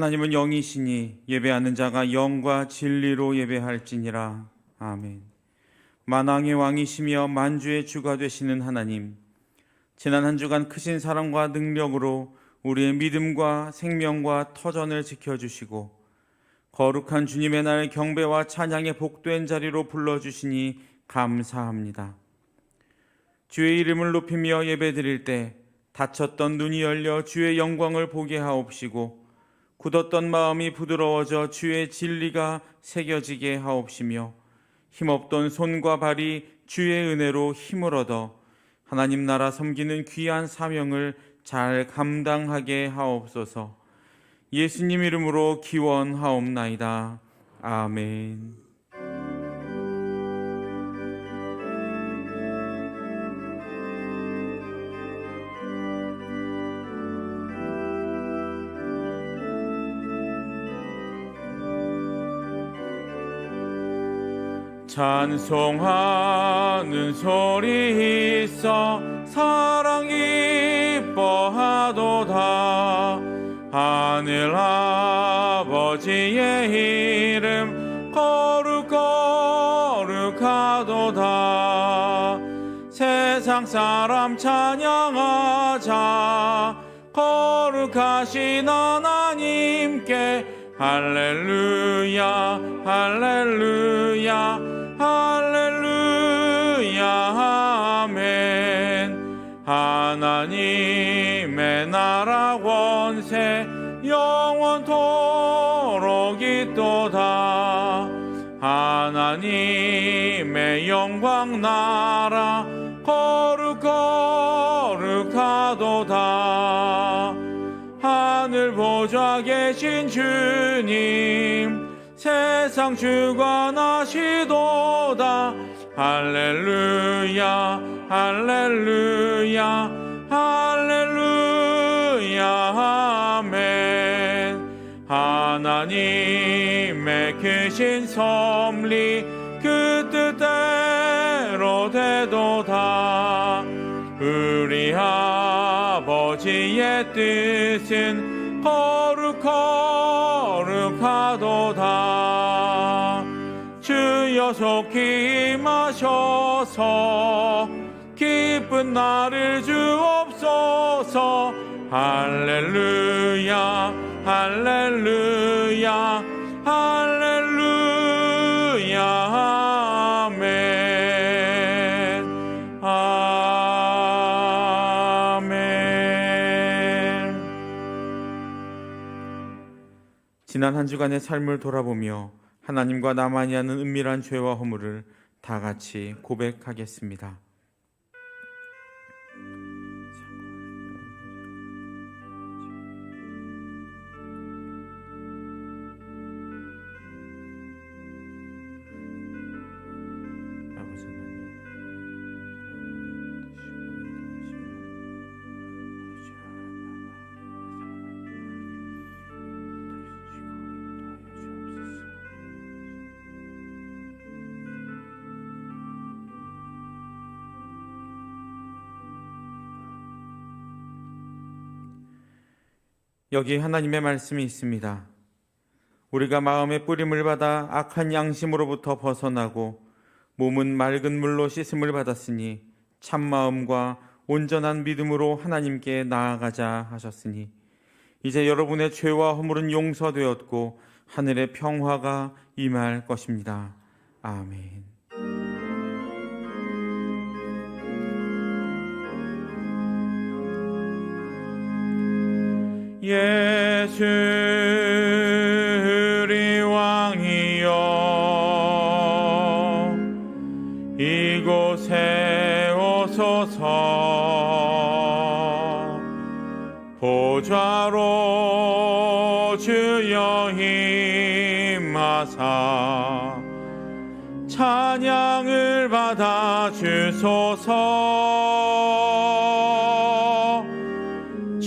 하나님은 영이시니 예배하는 자가 영과 진리로 예배할지니라. 아멘. 만왕의 왕이시며 만주의 주가 되시는 하나님, 지난 한 주간 크신 사랑과 능력으로 우리의 믿음과 생명과 터전을 지켜주시고 거룩한 주님의 날 경배와 찬양의 복된 자리로 불러주시니 감사합니다. 주의 이름을 높이며 예배드릴 때 닫혔던 눈이 열려 주의 영광을 보게 하옵시고 굳었던 마음이 부드러워져 주의 진리가 새겨지게 하옵시며 힘없던 손과 발이 주의 은혜로 힘을 얻어 하나님 나라 섬기는 귀한 사명을 잘 감당하게 하옵소서. 예수님 이름으로 기원하옵나이다. 아멘. 찬송하는 소리 있어 사랑 기뻐하도다. 하늘 아버지의 이름 거룩거룩하도다. 세상 사람 찬양하자. 거룩하신 하나님께 할렐루야 할렐루야 할렐루야 아멘. 하나님의 나라 권세 영원토록 있도다. 하나님의 영광 나라 거룩거룩하도다. 하늘 보좌 계신 주님 세상 주관하시도다. 할렐루야 할렐루야 할렐루야 아멘. 하나님의 크신 섭리 그 뜻대로 되도다. 우리 아버지의 뜻은 거룩거룩하도다. 주여 속히 임하셔서 기쁜 날을 주옵소서. 할렐루야 할렐루야 할렐루야 아멘. 아멘. 지난 한 주간의 삶을 돌아보며 하나님과 나만이 하는 은밀한 죄와 허물을 다 같이 고백하겠습니다. 여기 하나님의 말씀이 있습니다. 우리가 마음의 뿌림을 받아 악한 양심으로부터 벗어나고 몸은 맑은 물로 씻음을 받았으니 참마음과 온전한 믿음으로 하나님께 나아가자 하셨으니 이제 여러분의 죄와 허물은 용서되었고 하늘의 평화가 임할 것입니다. 아멘. 예수 우리 왕이여 이곳에 오소서. 보좌로 주여 임하사 찬양을 받아 주소서.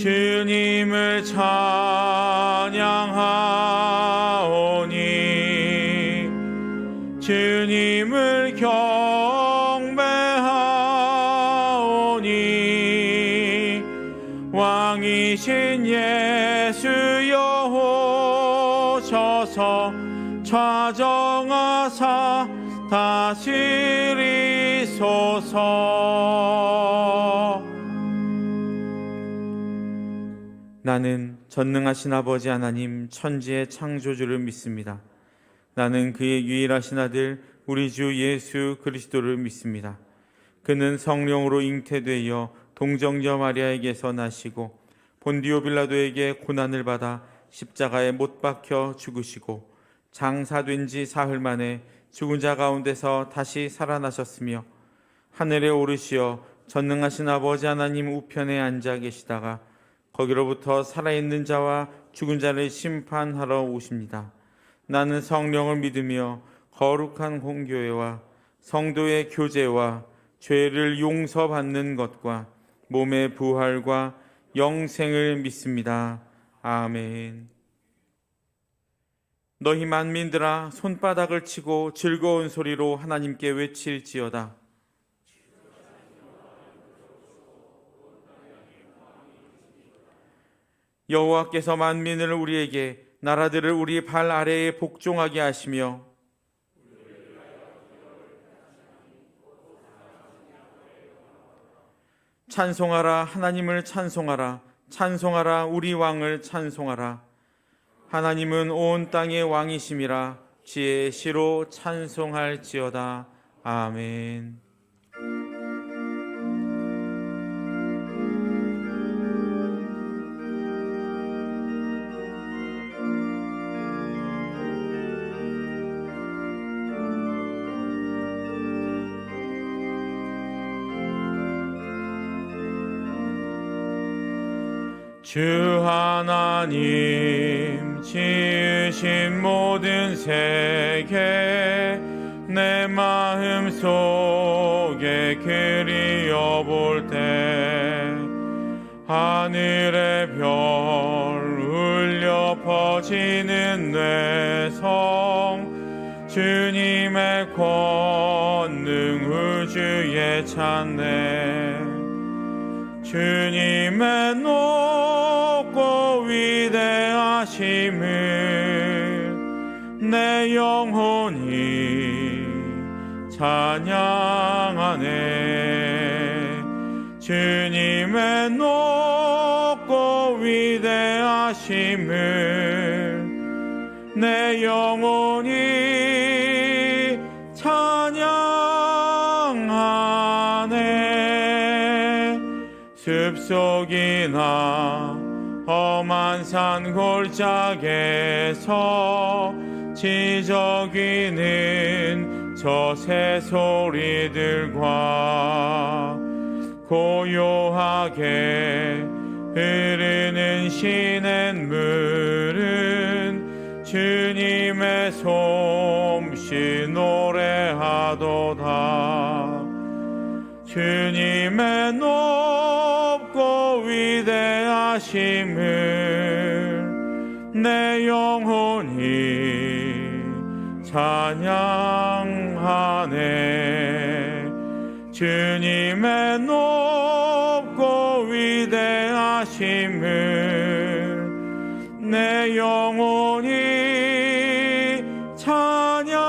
주님을 찬양하오니 주님을 경배하오니 왕이신 예수 여호와 주셔서 좌정하사 다스리소서. 나는 전능하신 아버지 하나님 천지의 창조주를 믿습니다. 나는 그의 유일하신 아들 우리 주 예수 그리스도를 믿습니다. 그는 성령으로 잉태되어 동정녀 마리아에게서 나시고 본디오 빌라도에게 고난을 받아 십자가에 못 박혀 죽으시고 장사된 지 사흘 만에 죽은 자 가운데서 다시 살아나셨으며 하늘에 오르시어 전능하신 아버지 하나님 우편에 앉아 계시다가 거기로부터 살아있는 자와 죽은 자를 심판하러 오십니다. 나는 성령을 믿으며 거룩한 공교회와 성도의 교제와 죄를 용서받는 것과 몸의 부활과 영생을 믿습니다. 아멘. 너희 만민들아 손바닥을 치고 즐거운 소리로 하나님께 외칠지어다. 여호와께서 만민을 우리에게 나라들을 우리 발 아래에 복종하게 하시며 찬송하라 하나님을 찬송하라 찬송하라 우리 왕을 찬송하라. 하나님은 온 땅의 왕이심이라 지혜의 시로 찬송할지어다. 아멘. 주 하나님 지으신 모든 세계 내 마음 속에 그리어볼 때 하늘의 별 울려 퍼지는 뇌성 주님의 권능 우주에 찬네. 주님의 높고 위대하심을 내 영혼이 찬양하네. 주님의 높고 위대하심을 내 영혼이 찬양하네. 숲속이나 험한 산 골짜기에서 지저귀는 저 새소리들과 고요하게 흐르는 시냇물은 주님의 솜씨 노래하도다. 주님의 높고 위대하심을 내 영혼이 찬양하네. 주님의 높고 위대하심을 내 영혼이 찬양하네.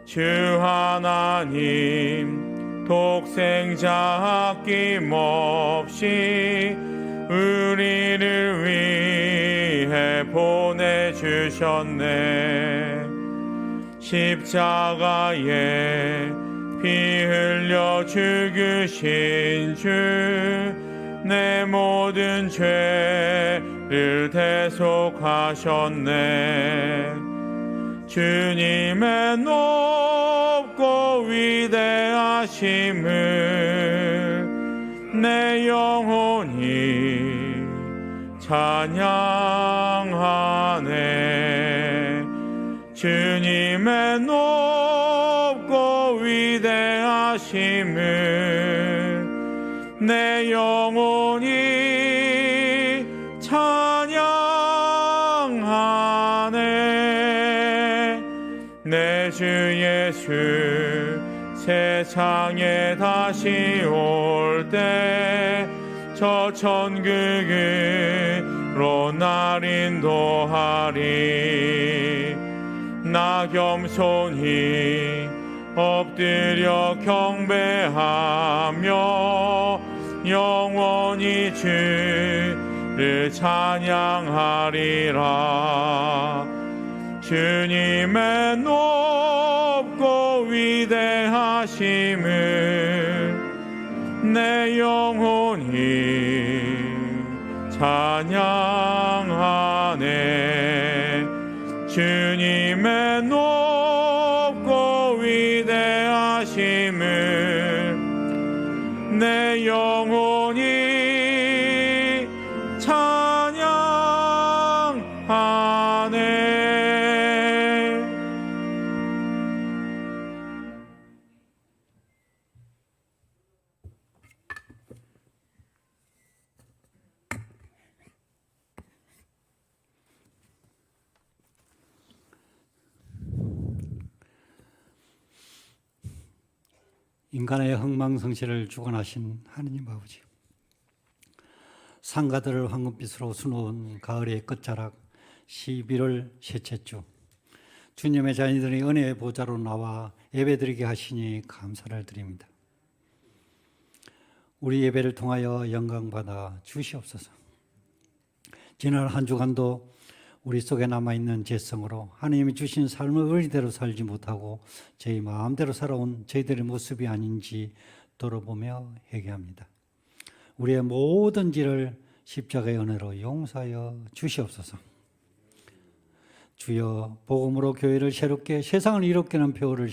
주 하나님 독생자 아낌없이 우리를 위해 보내주셨네. 십자가에 피 흘려 죽으신 주 내 모든 죄를 대속하셨네. 주님의 높고 위대하심을 내 영혼이 찬양하네. 주님의 높고 위대하심을 내 영혼이 찬양하네. 내 주 예수 세상에 다시 올 때 저 천국으로 날 인도하리. 나 겸손히 엎드려 경배하며 영원히 주를 찬양하리라. 주님의 높고 위대하심을 내 영혼이 찬양하네. 주님의 높고 위대하심을 내 영혼이 찬양하네. 인간의 흥망성쇠를 주관하신 하느님 아버지, 상가들을 황금빛으로 수놓은 가을의 끝자락 11월 셋째 주, 주님의 자녀들이 은혜의 보좌로 나와 예배드리게 하시니 감사를 드립니다. 우리 예배를 통하여 영광받아 주시옵소서. 지난 한 주간도 우리 속에 남아있는 죄성으로 하나님이 주신 삶을 의리대로 살지 못하고 저희 마음대로 살아온 저희들의 모습이 아닌지 돌아보며 회개합니다. 우리의 모든 죄를 십자가의 은혜로 용서하여 주시옵소서. 주여, 복음으로 교회를 새롭게 세상을 이롭게 하는 표를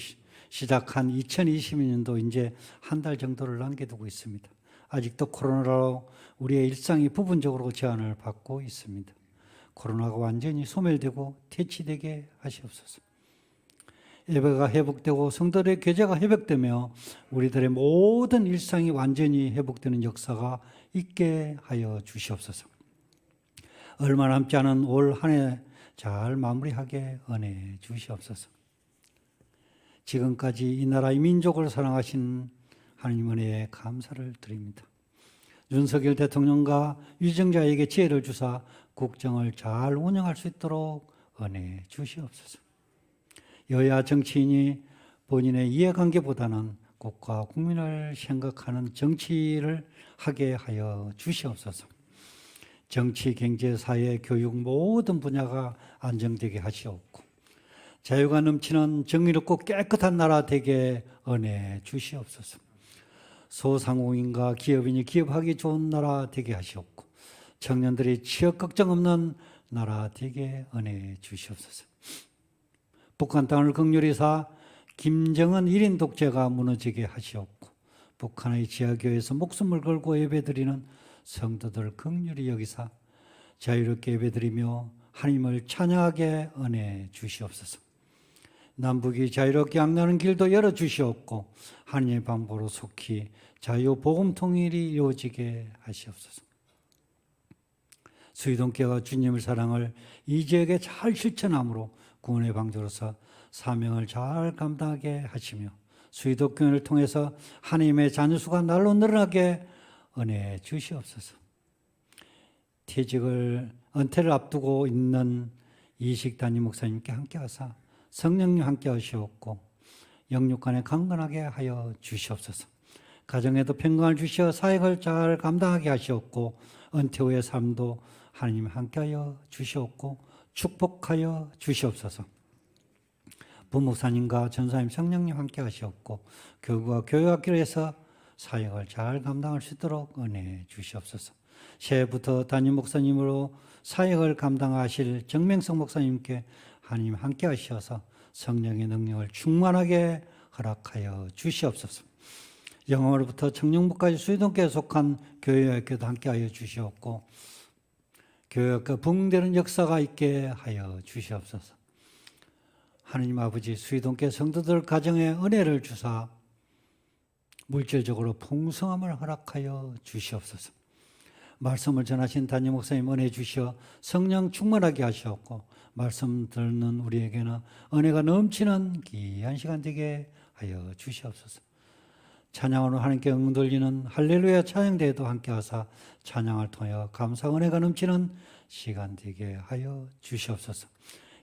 시작한 2022년도 이제 한 달 정도를 남겨두고 있습니다. 아직도 코로나로 우리의 일상이 부분적으로 제한을 받고 있습니다. 코로나가 완전히 소멸되고 퇴치되게 하시옵소서. 예배가 회복되고 성도들의 교제가 회복되며 우리들의 모든 일상이 완전히 회복되는 역사가 있게 하여 주시옵소서. 얼마 남지 않은 올 한 해 잘 마무리하게 은혜 주시옵소서. 지금까지 이 나라의 민족을 사랑하신 하나님 은혜에 감사를 드립니다. 윤석열 대통령과 위정자에게 지혜를 주사 국정을 잘 운영할 수 있도록 은혜 주시옵소서. 여야 정치인이 본인의 이해관계보다는 국가 국민을 생각하는 정치를 하게 하여 주시옵소서. 정치, 경제, 사회, 교육 모든 분야가 안정되게 하시옵고 자유가 넘치는 정의롭고 깨끗한 나라 되게 은혜 주시옵소서. 소상공인과 기업인이 기업하기 좋은 나라 되게 하시옵고 청년들이 취업 걱정 없는 나라 되게 은혜 주시옵소서. 북한 땅을 긍휼히 사 김정은 1인 독재가 무너지게 하시옵고 북한의 지하교회에서 목숨을 걸고 예배드리는 성도들 긍휼히 여기사 자유롭게 예배드리며 하나님을 찬양하게 은혜 주시옵소서. 남북이 자유롭게 양나는 길도 열어주시옵고 하나님의 방법으로 속히 자유 복음 통일이 이루어지게 하시옵소서. 수의동교회가 주님의 사랑을 이 지역에 잘 실천함으로 구원의 방주로서 사명을 잘 감당하게 하시며 수의동교회를 통해서 하나님의 자녀수가 날로 늘어나게 은혜 주시옵소서. 은퇴를 앞두고 있는 이식 담임 목사님께 함께 하사 성령님 함께 하시옵고 영육간에 강건하게 하여 주시옵소서. 가정에도 평강을 주시어 사역을 잘 감당하게 하시옵고 은퇴 후의 삶도 하나님 함께 하여 주시옵고 축복하여 주시옵소서. 부목사님과 전사님 성령님 함께 하시옵고 교구와 교회학교를 해서 사역을 잘 감당할 수 있도록 은혜 주시옵소서. 새해부터 담임 목사님으로 사역을 감당하실 정명성 목사님께 하나님 함께 하시어서 성령의 능력을 충만하게 허락하여 주시옵소서. 영어로부터 청년부까지 수의동교회에 속한 교회학교도 함께 하여 주시옵고 교회학교 부흥되는 역사가 있게 하여 주시옵소서. 하나님 아버지, 수의동교회 성도들 가정에 은혜를 주사 물질적으로 풍성함을 허락하여 주시옵소서. 말씀을 전하신 담임 목사님 은혜 주시어 성령 충만하게 하시옵고 말씀 듣는 우리에게는 은혜가 넘치는 귀한 시간 되게 하여 주시옵소서. 찬양으로 하나님께 응돌리는 할렐루야 찬양대회도 함께하사 찬양을 통하여 감사 은혜가 넘치는 시간 되게 하여 주시옵소서.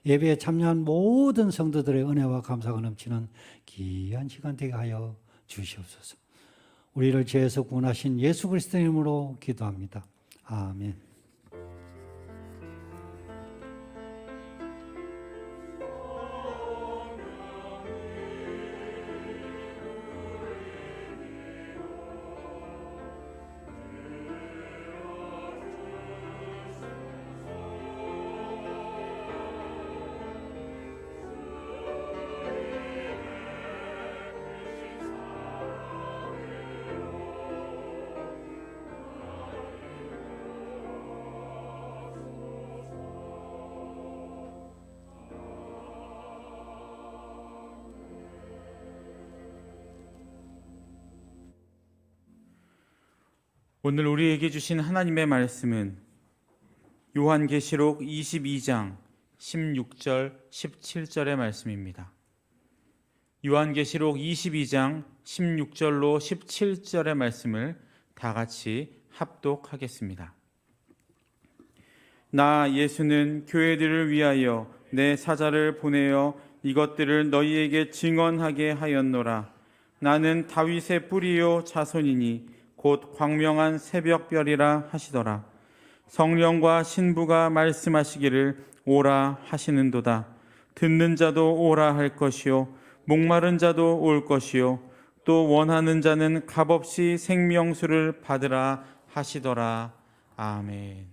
예배에 참여한 모든 성도들의 은혜와 감사가 넘치는 귀한 시간 되게 하여 주시옵소서. 우리를 죄에서 구원하신 예수 그리스도의 이름으로 기도합니다. 아멘. 오늘 우리에게 주신 하나님의 말씀은 요한계시록 22장 16절 17절의 말씀입니다. 요한계시록 22장 16절로 17절의 말씀을 다 같이 합독하겠습니다. 나 예수는 교회들을 위하여 내 사자를 보내어 이것들을 너희에게 증언하게 하였노라. 나는 다윗의 뿌리요 자손이니 곧 광명한 새벽별이라 하시더라. 성령과 신부가 말씀하시기를 오라 하시는도다. 듣는 자도 오라 할 것이요 목마른 자도 올 것이요 또 원하는 자는 값없이 생명수를 받으라 하시더라. 아멘.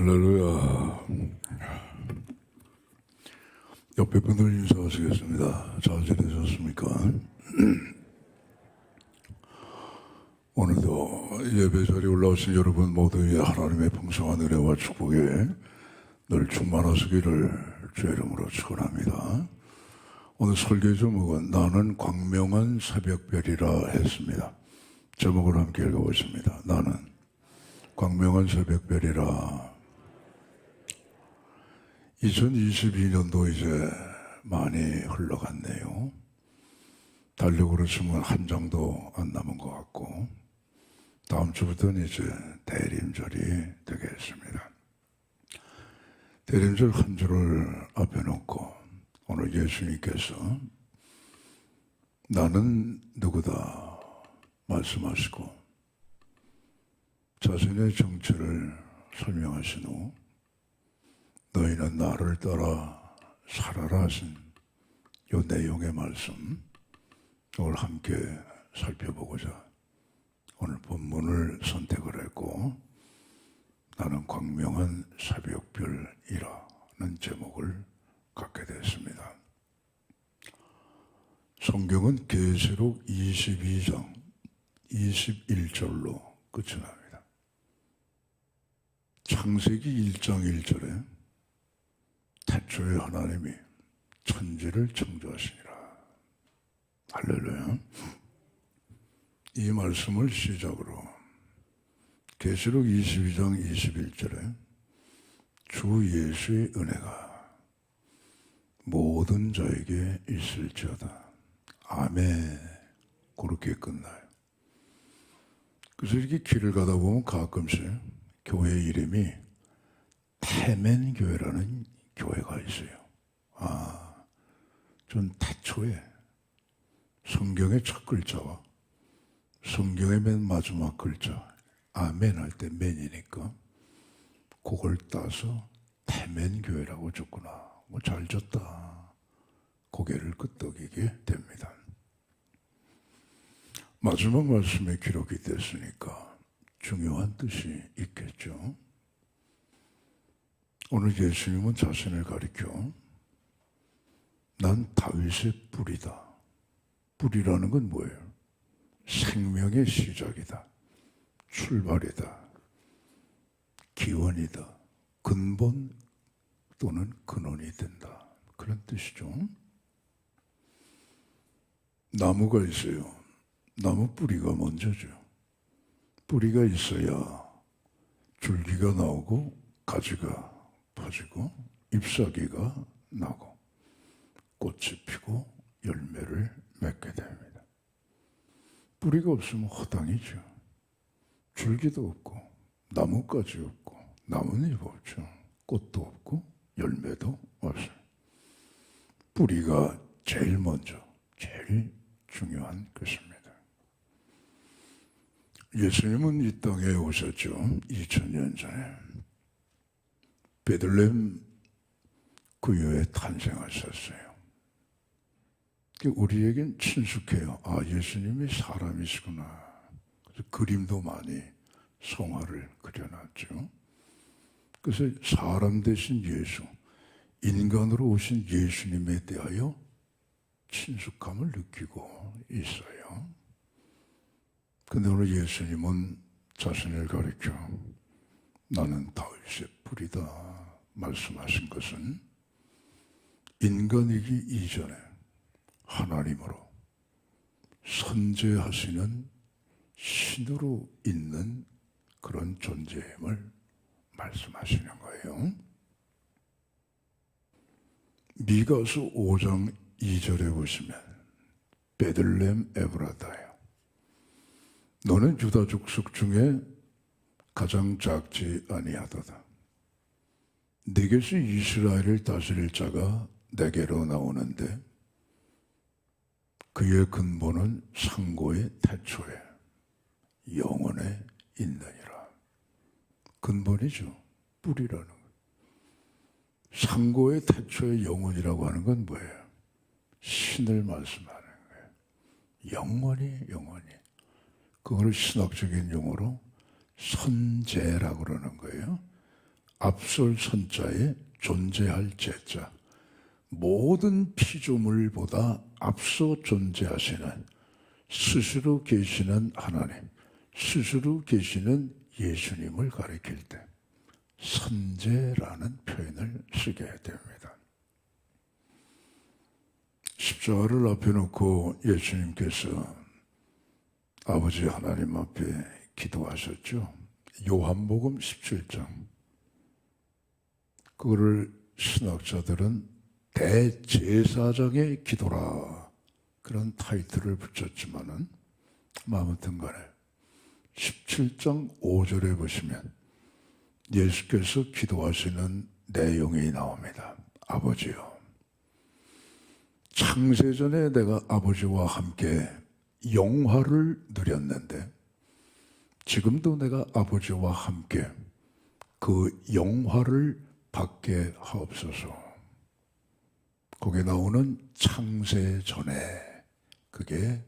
할렐루야. 옆에 분들 인사하시겠습니다. 잘 지내셨습니까? 오늘도 예배 자리에 올라오신 여러분 모두의 하나님의 풍성한 은혜와 축복에 늘 충만하시기를 주의 이름으로 축원합니다. 오늘 설교 제목은 나는 광명한 새벽별이라 했습니다. 제목을 함께 읽어보겠습니다. 나는 광명한 새벽별이라. 2022년도 이제 많이 흘러갔네요. 달력으로 치면 한 장도 안 남은 것 같고 다음 주부터는 이제 대림절이 되겠습니다. 대림절 한 주를 앞에 놓고 오늘 예수님께서 나는 누구다 말씀하시고 자신의 정체를 설명하신 후 너희는 나를 따라 살아라 하신 요 내용의 말씀 오늘 함께 살펴보고자 오늘 본문을 선택을 했고 나는 광명한 새벽별이라는 제목을 갖게 됐습니다. 성경은 계시록 22장 21절로 끝이 납니다. 창세기 1장 1절에 태초에 하나님이 천지를 창조하시니라. 할렐루야. 이 말씀을 시작으로 계시록 22장 21절에 주 예수의 은혜가 모든 자에게 있을지어다. 아멘. 그렇게 끝나요. 그래서 이렇게 길을 가다 보면 가끔씩 교회 이름이 태맨교회라는 교회가 있어요. 전 태초에 성경의 첫 글자와 성경의 맨 마지막 글자 아멘 할 때 맨이니까 그걸 따서 태맨교회라고 줬구나. 뭐 잘 줬다. 고개를 끄덕이게 됩니다. 마지막 말씀에 기록이 됐으니까 중요한 뜻이 있겠죠. 오늘 예수님은 자신을 가리켜 난 다윗의 뿌리다. 뿌리라는 건 뭐예요? 생명의 시작이다. 출발이다. 기원이다. 근본 또는 근원이 된다. 그런 뜻이죠. 나무가 있어요. 나무 뿌리가 먼저죠. 뿌리가 있어야 줄기가 나오고 가지가 퍼지고 잎사귀가 나고 꽃이 피고 열매를 맺게 됩니다. 뿌리가 없으면 허당이죠. 줄기도 없고 나뭇가지 없고 나뭇잎 없죠. 꽃도 없고 열매도 없어요. 뿌리가 제일 먼저 제일 중요한 것입니다. 예수님은 이 땅에 오셨죠. 2000년 전에 베들레헴 구유에 탄생하셨어요. 우리에겐 친숙해요. 예수님이 사람이시구나. 그래서 그림도 많이 성화를 그려놨죠. 그래서 사람 대신 예수, 인간으로 오신 예수님에 대하여 친숙함을 느끼고 있어요. 근데 오늘 예수님은 자신을 가리켜 나는 다윗의 뿌리다 말씀하신 것은 인간이기 이전에 하나님으로 선재하시는 신으로 있는 그런 존재임을 말씀하시는 거예요. 미가서 5장 2절에 보시면 베들레헴 에브라다요. 너는 유다 족속 중에 가장 작지 아니하도다. 내게서 이스라엘을 다스릴 자가 내게로 나오는데 그의 근본은 상고의 태초에 영원에 있느니라. 근본이죠. 뿌리라는 것. 상고의 태초의 영원이라고 하는 건 뭐예요? 신을 말씀하는 거예요. 영원히. 그걸 신학적인 용어로 선재라고 그러는 거예요. 앞설 선자에 존재할 재자. 모든 피조물보다 앞서 존재하시는 스스로 계시는 하나님, 스스로 계시는 예수님을 가리킬 때 선재라는 표현을 쓰게 됩니다. 십자가를 앞에 놓고 예수님께서 아버지 하나님 앞에 기도하셨죠. 요한복음 17장. 그거를 신학자들은 대제사장의 기도라 그런 타이틀을 붙였지만은 아무튼 간에 17장 5절에 보시면 예수께서 기도하시는 내용이 나옵니다. 아버지요, 창세전에 내가 아버지와 함께 영화를 누렸는데 지금도 내가 아버지와 함께 그 영화를 받게 하옵소서. 거기에 나오는 창세 전에 그게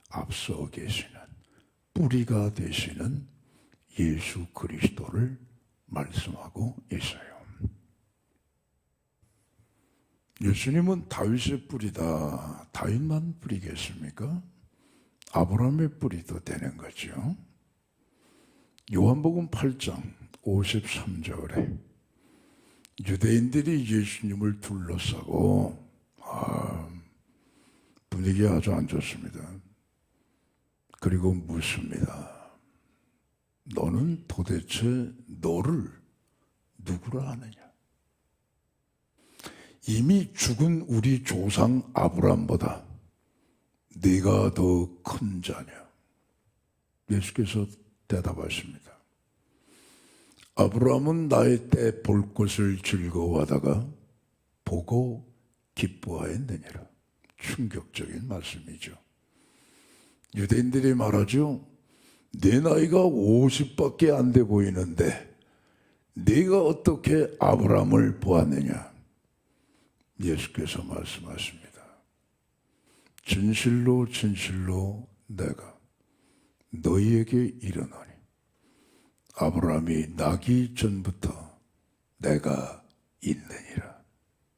앞서 계시는 뿌리가 되시는 예수 그리스도를 말씀하고 있어요. 예수님은 다윗의 뿌리다. 다윗만 뿌리겠습니까? 아브라함의 뿌리도 되는 거죠. 요한복음 8장 53절에 유대인들이 예수님을 둘러싸고 분위기가 아주 안 좋습니다. 그리고 묻습니다. 너는 도대체 너를 누구라 하느냐? 이미 죽은 우리 조상 아브라함보다 네가 더 큰 자냐? 예수께서 대답하십니다. 아브라함은 나의 때 볼 것을 즐거워하다가 보고 기뻐하였느니라. 충격적인 말씀이죠. 유대인들이 말하죠. 내 나이가 50밖에 안 돼 보이는데 네가 어떻게 아브라함을 보았느냐? 예수께서 말씀하십니다. 진실로 진실로 내가 너희에게 이르노니 아브라함이 나기 전부터 내가 있느니라.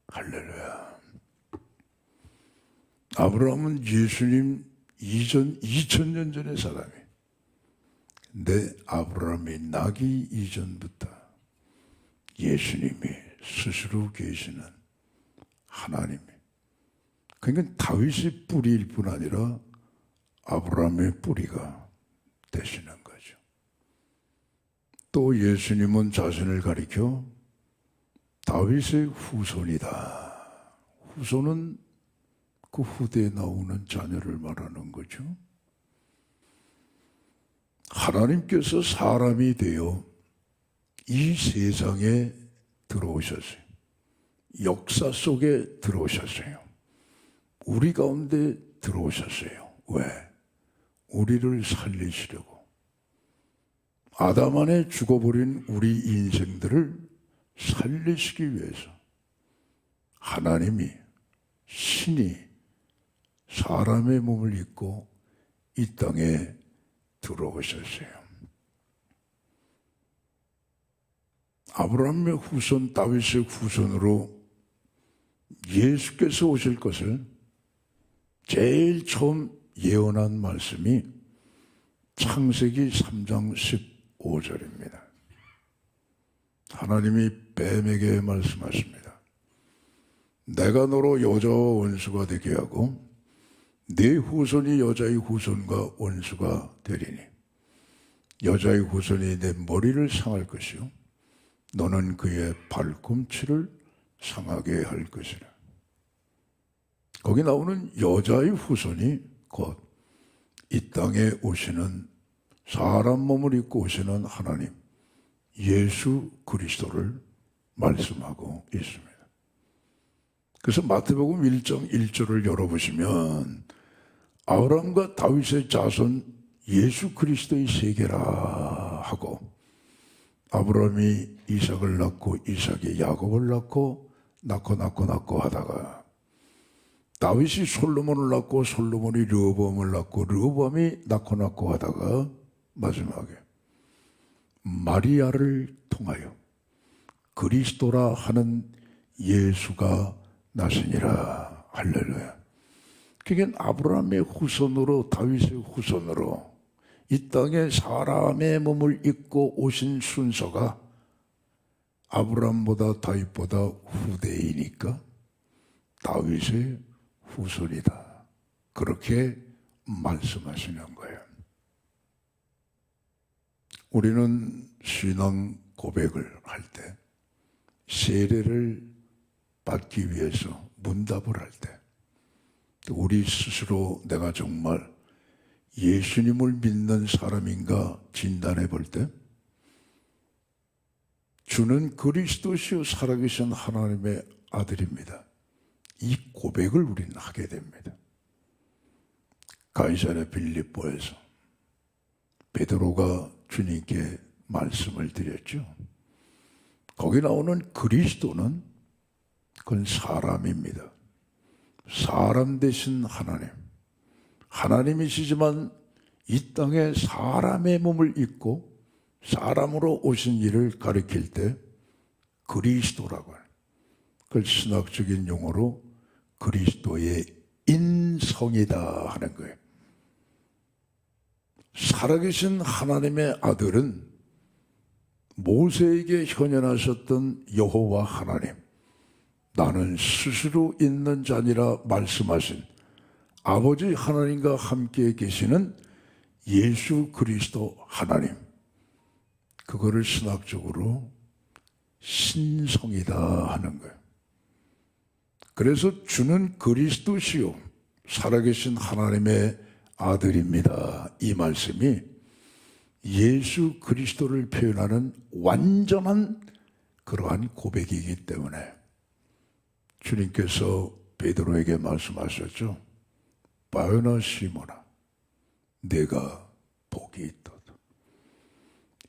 할렐루야. 아브라함은 예수님 이전 2000년 전의 사람이. 내 아브라함이 나기 이전부터 예수님이 스스로 계시는 하나님이. 그러니까 다윗의 뿌리일 뿐 아니라 아브라함의 뿌리가 되시는 거죠. 또 예수님은 자신을 가리켜 다윗의 후손이다. 후손은 그 후대에 나오는 자녀를 말하는 거죠. 하나님께서 사람이 되어 이 세상에 들어오셨어요. 역사 속에 들어오셨어요. 우리 가운데 들어오셨어요. 왜? 우리를 살리시려고. 아담 안에 죽어버린 우리 인생들을 살리시기 위해서 하나님이, 신이 사람의 몸을 입고 이 땅에 들어오셨어요. 아브라함의 후손, 다윗의 후손으로 예수께서 오실 것을 제일 처음 예언한 말씀이 창세기 3장 15절입니다. 하나님이 뱀에게 말씀하십니다. 내가 너로 여자와 원수가 되게 하고 네 후손이 여자의 후손과 원수가 되리니 여자의 후손이 내 머리를 상할 것이요 너는 그의 발꿈치를 상하게 할 것이라. 거기 나오는 여자의 후손이 곧 이 땅에 오시는 사람 몸을 입고 오시는 하나님 예수 그리스도를 말씀하고 있습니다. 그래서 마태복음 1장 1절을 열어보시면 아브라함과 다윗의 자손 예수 그리스도의 세계라 하고 아브라함이 이삭을 낳고 이삭이 야곱을 낳고 낳고 하다가 다윗이 솔로몬을 낳고 솔로몬이 르호보암을 낳고 르호보암이 낳고 하다가 마지막에 마리아를 통하여 그리스도라 하는 예수가 나시니라. 할렐루야. 그게 아브라함의 후손으로 다윗의 후손으로 이 땅에 사람의 몸을 입고 오신 순서가 아브라함보다 다윗보다 후대이니까 다윗의 후손이다. 그렇게 말씀하시는 거예요. 우리는 신앙 고백을 할 때 세례를 받기 위해서 문답을 할 때 우리 스스로 내가 정말 예수님을 믿는 사람인가 진단해 볼 때 주는 그리스도시요 살아계신 하나님의 아들입니다. 이 고백을 우리는 하게 됩니다. 가이사랴 빌립보에서 베드로가 주님께 말씀을 드렸죠. 거기 나오는 그리스도는 그건 사람입니다. 사람 되신 하나님, 하나님이시지만 이 땅에 사람의 몸을 입고 사람으로 오신 일을 가리킬 때 그리스도라고 해요. 그걸 신학적인 용어로 그리스도의 인성이다 하는 거예요. 살아계신 하나님의 아들은 모세에게 현현하셨던 여호와 하나님, 나는 스스로 있는 자니라 말씀하신 아버지 하나님과 함께 계시는 예수 그리스도 하나님, 그거를 신학적으로 신성이다 하는 거예요. 그래서 주는 그리스도시요 살아계신 하나님의 아들입니다. 이 말씀이 예수 그리스도를 표현하는 완전한 그러한 고백이기 때문에 주님께서 베드로에게 말씀하셨죠. 바요나 시몬아, 내가 복이 있도다.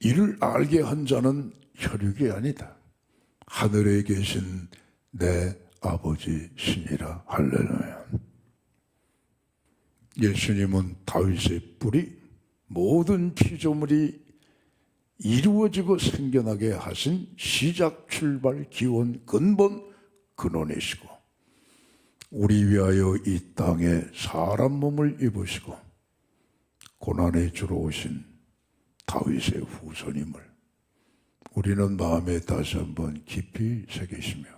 이를 알게 한 자는 혈육이 아니다. 하늘에 계신 내 아버지 신이라. 할렐루야. 예수님은 다윗의 뿌리, 모든 피조물이 이루어지고 생겨나게 하신 시작, 출발, 기원, 근본, 근원이시고 우리 위하여 이 땅에 사람 몸을 입으시고 고난의 주로 오신 다윗의 후손임을 우리는 마음에 다시 한번 깊이 새기시며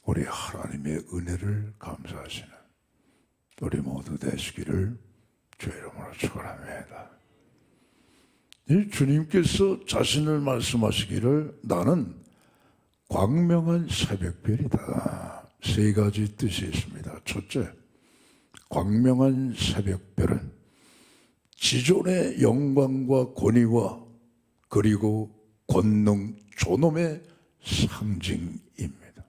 우리 하나님의 은혜를 감사하시는 우리 모두 되시기를 주의 이름으로 축원합니다. 이 주님께서 자신을 말씀하시기를 나는 광명한 새벽별이다. 세 가지 뜻이 있습니다. 첫째, 광명한 새벽별은 지존의 영광과 권위와 그리고 권능, 존엄의 상징입니다.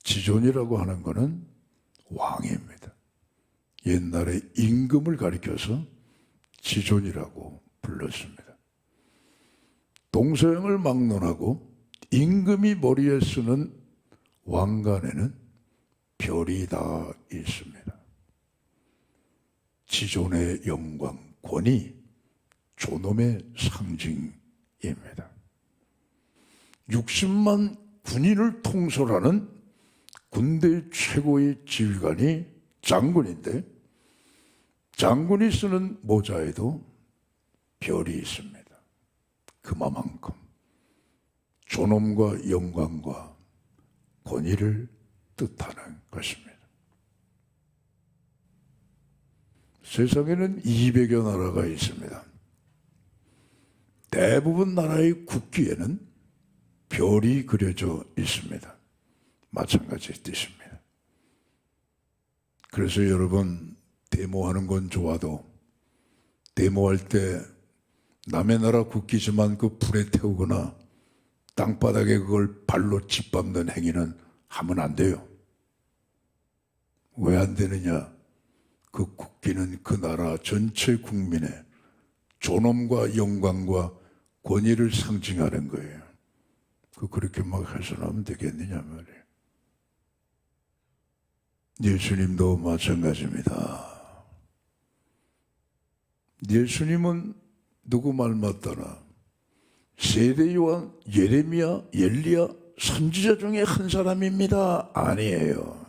지존이라고 하는 것은 왕입니다. 옛날에 임금을 가리켜서 지존이라고 불렀습니다. 동서양을 막론하고 임금이 머리에 쓰는 왕관에는 별이 다 있습니다. 지존의 영광, 권위, 존엄의 상징입니다. 60만 군인을 통솔하는 군대 최고의 지휘관이 장군인데 장군이 쓰는 모자에도 별이 있습니다. 그만큼 존엄과 영광과 권위를 뜻하는 것입니다. 세상에는 200여 나라가 있습니다. 대부분 나라의 국기에는 별이 그려져 있습니다. 마찬가지 뜻입니다. 그래서 여러분 데모하는 건 좋아도 데모할 때 남의 나라 국기지만 그 불에 태우거나 땅바닥에 그걸 발로 짓밟는 행위는 하면 안 돼요. 왜 안 되느냐? 그 국기는 그 나라 전체 국민의 존엄과 영광과 권위를 상징하는 거예요. 그렇게 막 훼손하면 되겠느냐 말이에요. 예수님도 마찬가지입니다. 예수님은 누구 말 맞더라? 세례요한, 예레미야, 엘리야 선지자 중에 한 사람입니다. 아니에요.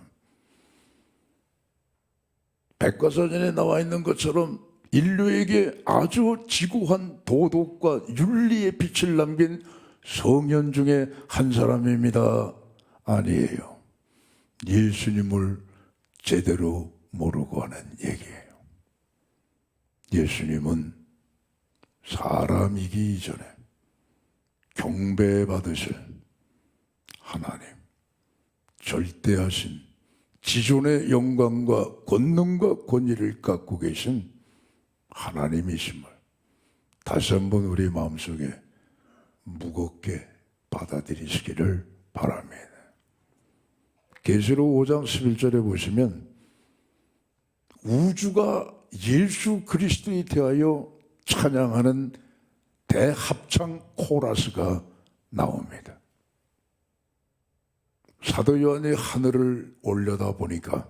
백과사전에 나와 있는 것처럼 인류에게 아주 지구한 도덕과 윤리의 빛을 남긴 성현 중에 한 사람입니다. 아니에요. 예수님을 제대로 모르고 하는 얘기예요. 예수님은 사람이기 이전에 경배받으실 하나님, 절대하신 지존의 영광과 권능과 권위를 갖고 계신 하나님이심을 다시 한번 우리 마음속에 무겁게 받아들이시기를 바랍니다. 계시록 5장 11절에 보시면 우주가 예수 그리스도에 대하여 찬양하는 대합창 코러스가 나옵니다. 사도 요한이 하늘을 올려다 보니까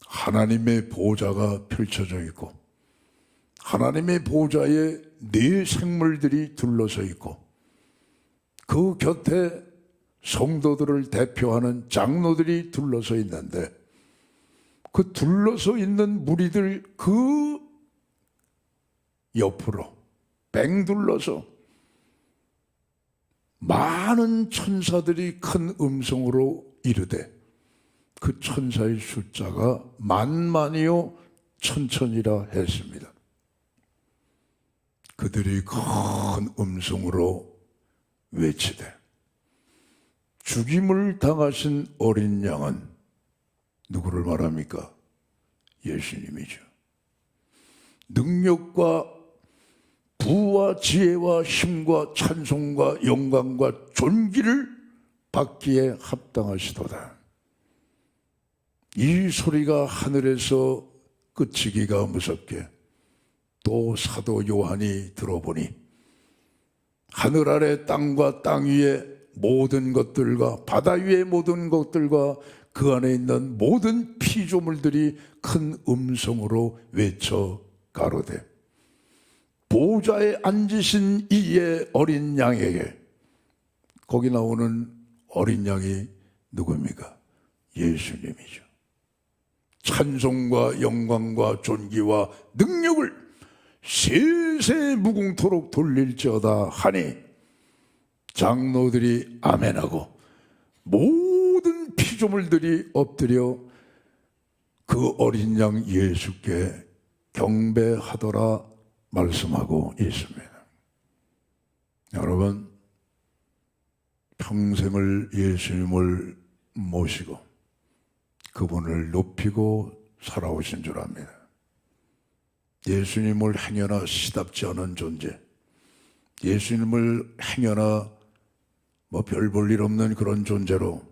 하나님의 보좌가 펼쳐져 있고 하나님의 보좌에 네 생물들이 둘러서 있고 그 곁에 성도들을 대표하는 장로들이 둘러서 있는데 그 둘러서 있는 무리들 그 옆으로 뺑 둘러서 많은 천사들이 큰 음성으로 이르되 그 천사의 숫자가 만만이요 천천이라 했습니다. 그들이 큰 음성으로 외치되 죽임을 당하신 어린 양은 누구를 말합니까? 예수님이죠. 능력과 부와 지혜와 힘과 찬송과 영광과 존귀를 받기에 합당하시도다. 이 소리가 하늘에서 그치기가 무섭게 또 사도 요한이 들어보니 하늘 아래 땅과 땅 위에 모든 것들과 바다 위의 모든 것들과 그 안에 있는 모든 피조물들이 큰 음성으로 외쳐 가로되 보좌에 앉으신 이의 어린 양에게, 거기 나오는 어린 양이 누굽니까? 예수님이죠. 찬송과 영광과 존귀와 능력을 세세 무궁토록 돌릴지어다 하니 장로들이 아멘하고 모든 피조물들이 엎드려 그 어린 양 예수께 경배하더라 말씀하고 있습니다. 여러분, 평생을 예수님을 모시고 그분을 높이고 살아오신 줄 압니다. 예수님을 행여나 시답지 않은 존재, 예수님을 행여나 별 볼 일 없는 그런 존재로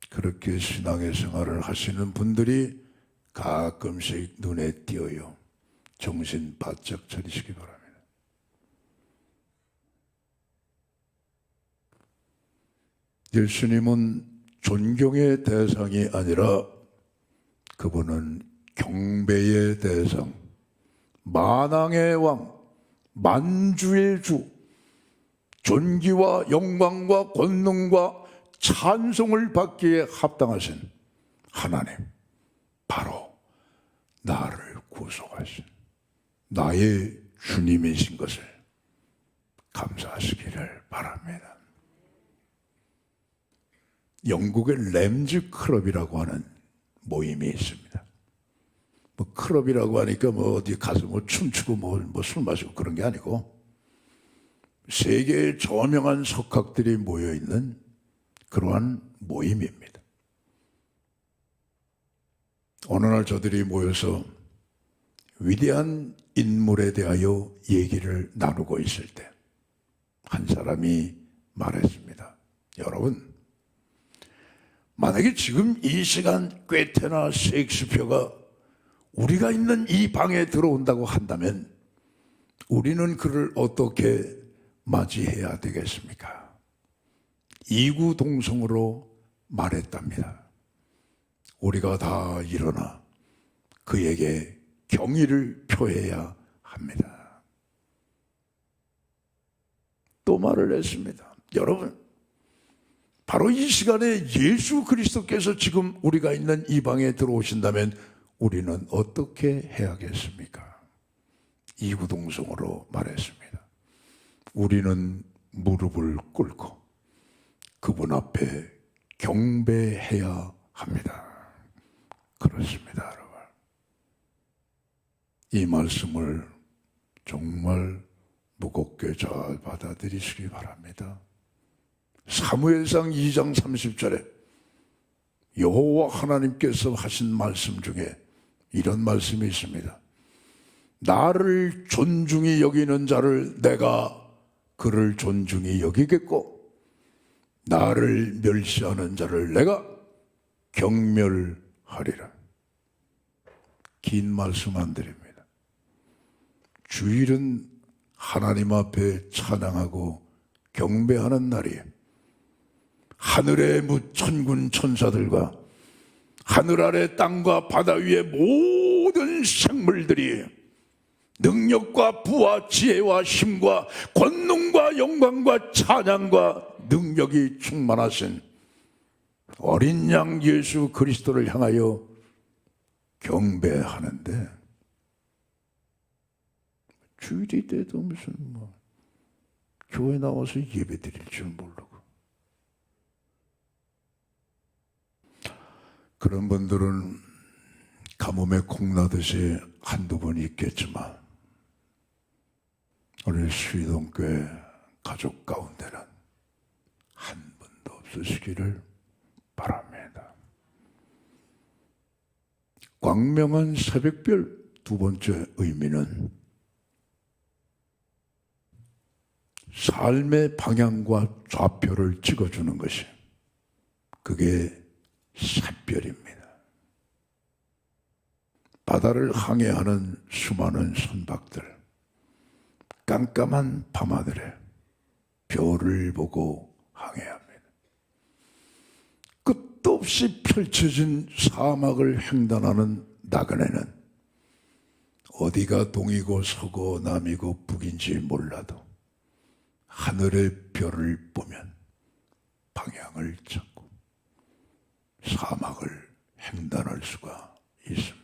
그렇게 신앙의 생활을 하시는 분들이 가끔씩 눈에 띄어요. 정신 바짝 차리시기 바랍니다. 예수님은 존경의 대상이 아니라 그분은 경배의 대상, 만왕의 왕, 만주의 주, 존귀와 영광과 권능과 찬송을 받기에 합당하신 하나님, 바로 나를 구속하신 나의 주님이신 것을 감사하시기를 바랍니다. 영국의 램즈 클럽이라고 하는 모임이 있습니다. 클럽이라고 하니까 어디 가서 춤추고 술 마시고 그런 게 아니고 세계의 저명한 석학들이 모여 있는 그러한 모임입니다. 어느 날 저들이 모여서 위대한 인물에 대하여 얘기를 나누고 있을 때 한 사람이 말했습니다. 여러분, 만약에 지금 이 시간 괴테나 셰익스피어가 우리가 있는 이 방에 들어온다고 한다면 우리는 그를 어떻게 맞이해야 되겠습니까? 이구동성으로 말했답니다. 우리가 다 일어나 그에게 경의를 표해야 합니다. 또 말을 했습니다. 여러분, 바로 이 시간에 예수 그리스도께서 지금 우리가 있는 이 방에 들어오신다면 우리는 어떻게 해야겠습니까? 이구동성으로 말했습니다. 우리는 무릎을 꿇고 그분 앞에 경배해야 합니다. 그렇습니다, 여러분. 이 말씀을 정말 무겁게 잘 받아들이시기 바랍니다. 사무엘상 2장 30절에 여호와 하나님께서 하신 말씀 중에 이런 말씀이 있습니다. 나를 존중히 여기는 자를 내가 그를 존중히 여기겠고 나를 멸시하는 자를 내가 경멸하리라. 긴 말씀 안 드립니다. 주일은 하나님 앞에 찬양하고 경배하는 날이에요. 하늘의 천군 천사들과 하늘 아래 땅과 바다 위의 모든 생물들이 능력과 부와 지혜와 힘과 권능과 영광과 찬양과 능력이 충만하신 어린 양 예수 그리스도를 향하여 경배하는데, 주일이 돼도 무슨 교회 나와서 예배 드릴 줄 모르고. 그런 분들은 가뭄에 콩나듯이 한두 번 있겠지만 우리 수의동교회 가족 가운데는 한 분도 없으시기를 바랍니다. 광명한 새벽별 두 번째 의미는 삶의 방향과 좌표를 찍어주는 것이, 그게 샛별입니다. 바다를 항해하는 수많은 선박들, 깜깜한 밤하늘에 별을 보고 항해합니다. 끝도 없이 펼쳐진 사막을 횡단하는 나그네는 어디가 동이고 서고 남이고 북인지 몰라도 하늘의 별을 보면 방향을 찾고 사막을 횡단할 수가 있습니다.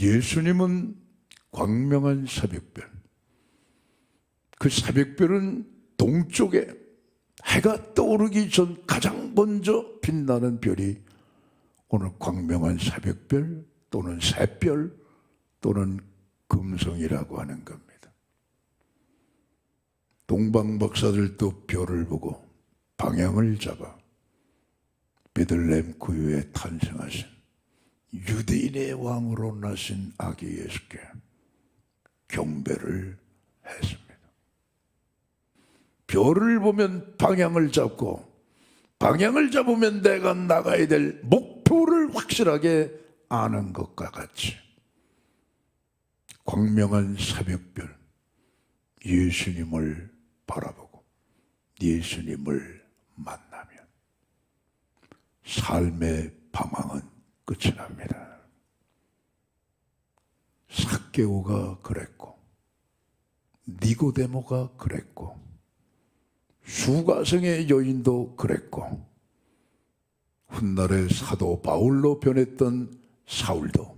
예수님은 광명한 새벽별, 그 새벽별은 동쪽에 해가 떠오르기 전 가장 먼저 빛나는 별이 오늘 광명한 새벽별 또는 새별 또는 금성이라고 하는 겁니다. 동방 박사들도 별을 보고 방향을 잡아 베들레헴 구유에 탄생하신 유대인의 왕으로 나신 아기 예수께 경배를 했습니다. 별을 보면 방향을 잡고, 방향을 잡으면 내가 나가야 될 목표를 확실하게 아는 것과 같이 광명한 새벽별, 예수님을 바라보고 예수님을 만나면 삶의 방황은 끝이 납니다. 삭개오가 그랬고, 니고데모가 그랬고, 수가성의 여인도 그랬고, 훗날에 사도 바울로 변했던 사울도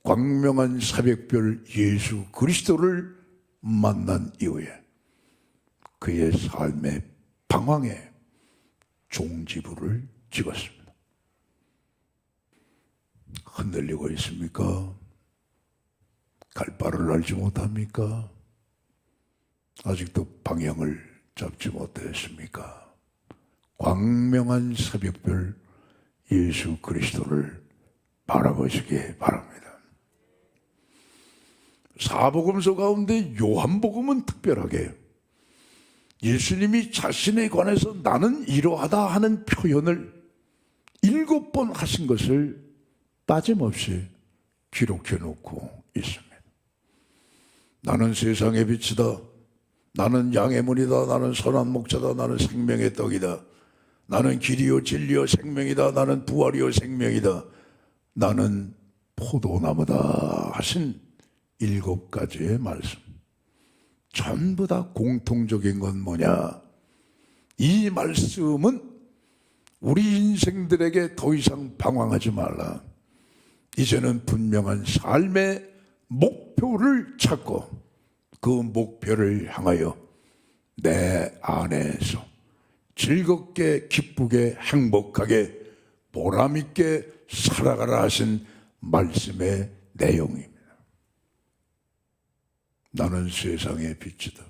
광명한 새벽별 예수 그리스도를 만난 이후에 그의 삶의 방황에 종지부를 찍었습니다. 흔들리고 있습니까? 갈 바를 알지 못합니까? 아직도 방향을 잡지 못했습니까? 광명한 새벽별 예수 그리스도를 바라보시기 바랍니다. 사복음서 가운데 요한복음은 특별하게 예수님이 자신에 관해서 나는 이러하다 하는 표현을 7번 하신 것을 빠짐없이 기록해 놓고 있습니다. 나는 세상의 빛이다. 나는 양의 문이다. 나는 선한 목자다. 나는 생명의 떡이다. 나는 길이요 진리요 생명이다. 나는 부활이요 생명이다. 나는 포도나무다 하신 7가지의 말씀, 전부 다 공통적인 건 뭐냐? 이 말씀은 우리 인생들에게 더 이상 방황하지 말라. 이제는 분명한 삶의 목표를 찾고 그 목표를 향하여 내 안에서 즐겁게 기쁘게 행복하게 보람있게 살아가라 하신 말씀의 내용입니다. 나는 세상의 빛이다.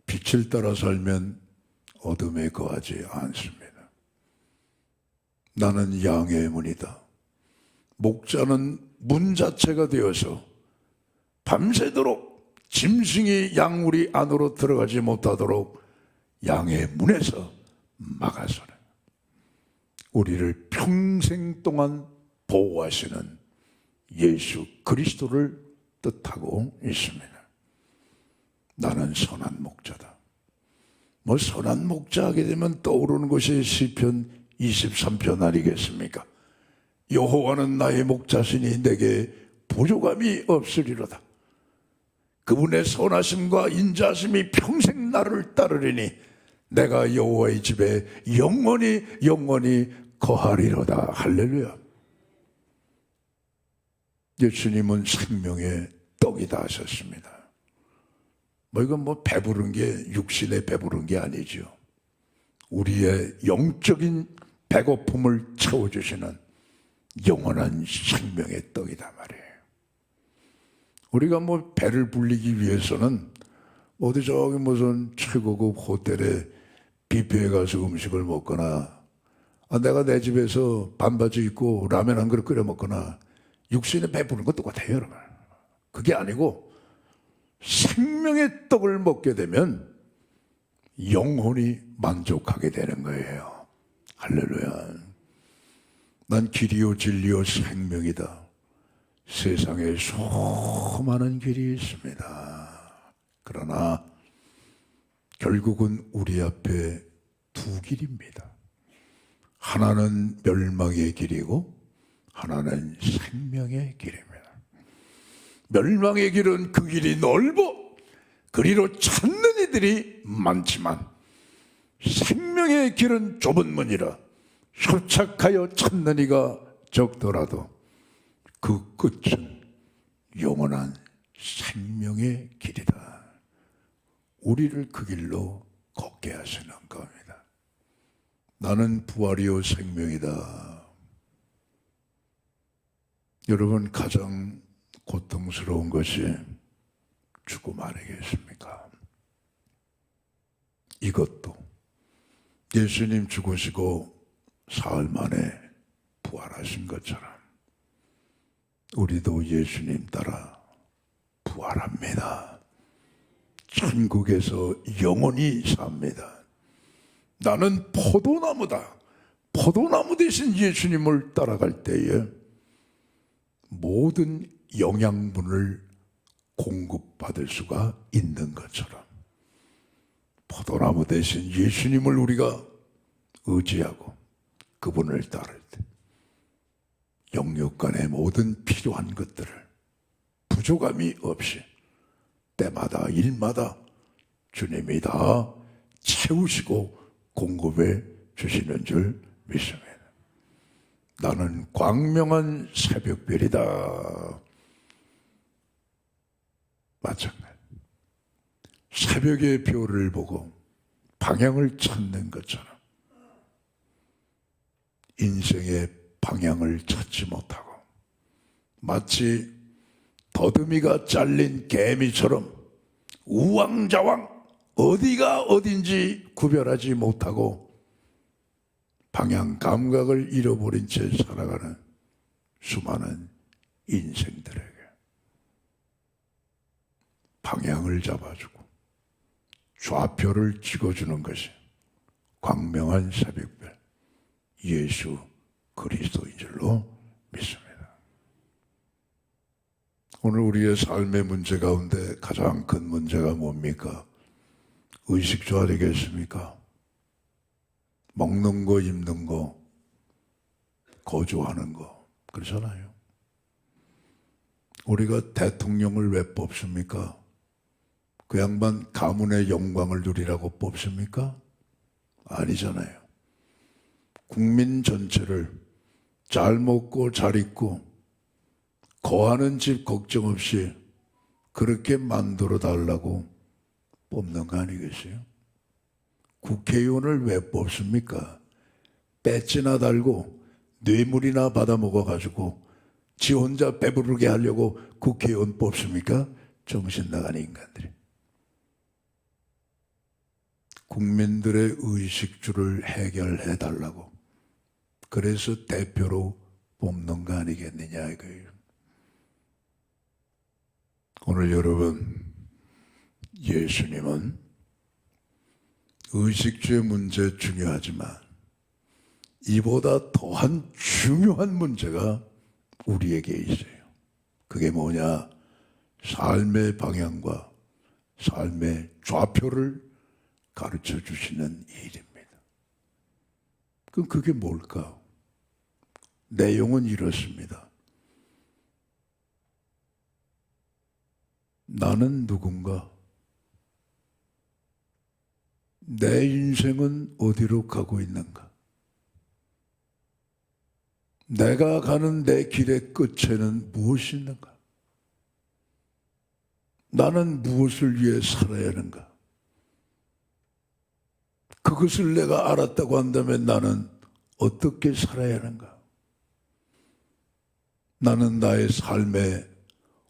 빛을 따라 살면 어둠에 거하지 않습니다. 나는 양의 문이다. 목자는 문 자체가 되어서 밤새도록 짐승이 양우리 안으로 들어가지 못하도록 양의 문에서 막아서는 우리를 평생 동안 보호하시는 예수 그리스도를 뜻하고 있습니다. 나는 선한 목자다. 뭐 선한 목자 하게 되면 떠오르는 것이 시편 23편 아니겠습니까? 여호와는 나의 목자시니 내게 부족함이 없으리로다. 그분의 선하심과 인자하심이 평생 나를 따르리니 내가 여호와의 집에 영원히 거하리로다. 할렐루야. 예수님은 생명의 떡이다 하셨습니다. 이건 배부른 게 육신에 배부른 게 아니죠. 우리의 영적인 배고픔을 채워주시는 영원한 생명의 떡이다 말이에요. 우리가 배를 불리기 위해서는 어디 저기 무슨 최고급 호텔에 뷔페에 가서 음식을 먹거나 내가 내 집에서 반바지 입고 라면 한 그릇 끓여 먹거나 육신에 배부른 것 똑같아요, 여러분. 그게 아니고 생명의 떡을 먹게 되면 영혼이 만족하게 되는 거예요. 할렐루야. 난 길이요 진리요 생명이다. 세상에 수많은 길이 있습니다. 그러나 결국은 우리 앞에 두 길입니다. 하나는 멸망의 길이고 하나는 생명의 길입니다. 멸망의 길은 그 길이 넓어 그리로 찾는 이들이 많지만 생명의 길은 좁은 문이라 휴착하여 찾는 이가 적더라도 그 끝은 영원한 생명의 길이다. 우리를 그 길로 걷게 하시는 겁니다. 나는 부활이요 생명이다. 여러분, 가장 고통스러운 것이 죽음 아니겠습니까? 이것도 예수님 죽으시고 사흘 만에 부활하신 것처럼 우리도 예수님 따라 부활합니다. 천국에서 영원히 삽니다. 나는 포도나무다. 포도나무 대신 예수님을 따라갈 때에 모든 영양분을 공급받을 수가 있는 것처럼 포도나무 대신 예수님을 우리가 의지하고 그분을 따를 때 영육간의 모든 필요한 것들을 부족함이 없이 때마다 일마다 주님이 다 채우시고 공급해 주시는 줄 믿습니다. 나는 광명한 새벽별이다. 마찬가지. 새벽의 별을 보고 방향을 찾는 것처럼 인생의 방향을 찾지 못하고 마치 더듬이가 잘린 개미처럼 우왕좌왕 어디가 어딘지 구별하지 못하고 방향 감각을 잃어버린 채 살아가는 수많은 인생들에게 방향을 잡아주고 좌표를 찍어주는 것이 광명한 새벽별 예수 그리스도인 줄로 믿습니다. 오늘 우리의 삶의 문제 가운데 가장 큰 문제가 뭡니까? 의식주 아니겠습니까? 먹는 거, 입는 거, 거주하는 거, 그렇잖아요. 우리가 대통령을 왜 뽑습니까? 그 양반 가문의 영광을 누리라고 뽑습니까? 아니잖아요. 국민 전체를 잘 먹고 잘 입고 거하는 집 걱정 없이 그렇게 만들어 달라고 뽑는 거 아니겠어요? 국회의원을 왜 뽑습니까? 배지나 달고 뇌물이나 받아먹어가지고 지 혼자 배부르게 하려고 국회의원 뽑습니까? 정신 나간 인간들이. 국민들의 의식주를 해결해 달라고 그래서 대표로 뽑는 거 아니겠느냐 이거예요. 오늘 여러분, 예수님은 의식주의 문제 중요하지만 이보다 더한 중요한 문제가 우리에게 있어요. 그게 뭐냐? 삶의 방향과 삶의 좌표를 가르쳐 주시는 일입니다. 그럼 그게 뭘까? 내용은 이렇습니다. 나는 누군가? 내 인생은 어디로 가고 있는가? 내가 가는 내 길의 끝에는 무엇이 있는가? 나는 무엇을 위해 살아야 하는가? 그것을 내가 알았다고 한다면 나는 어떻게 살아야 하는가? 나는 나의 삶에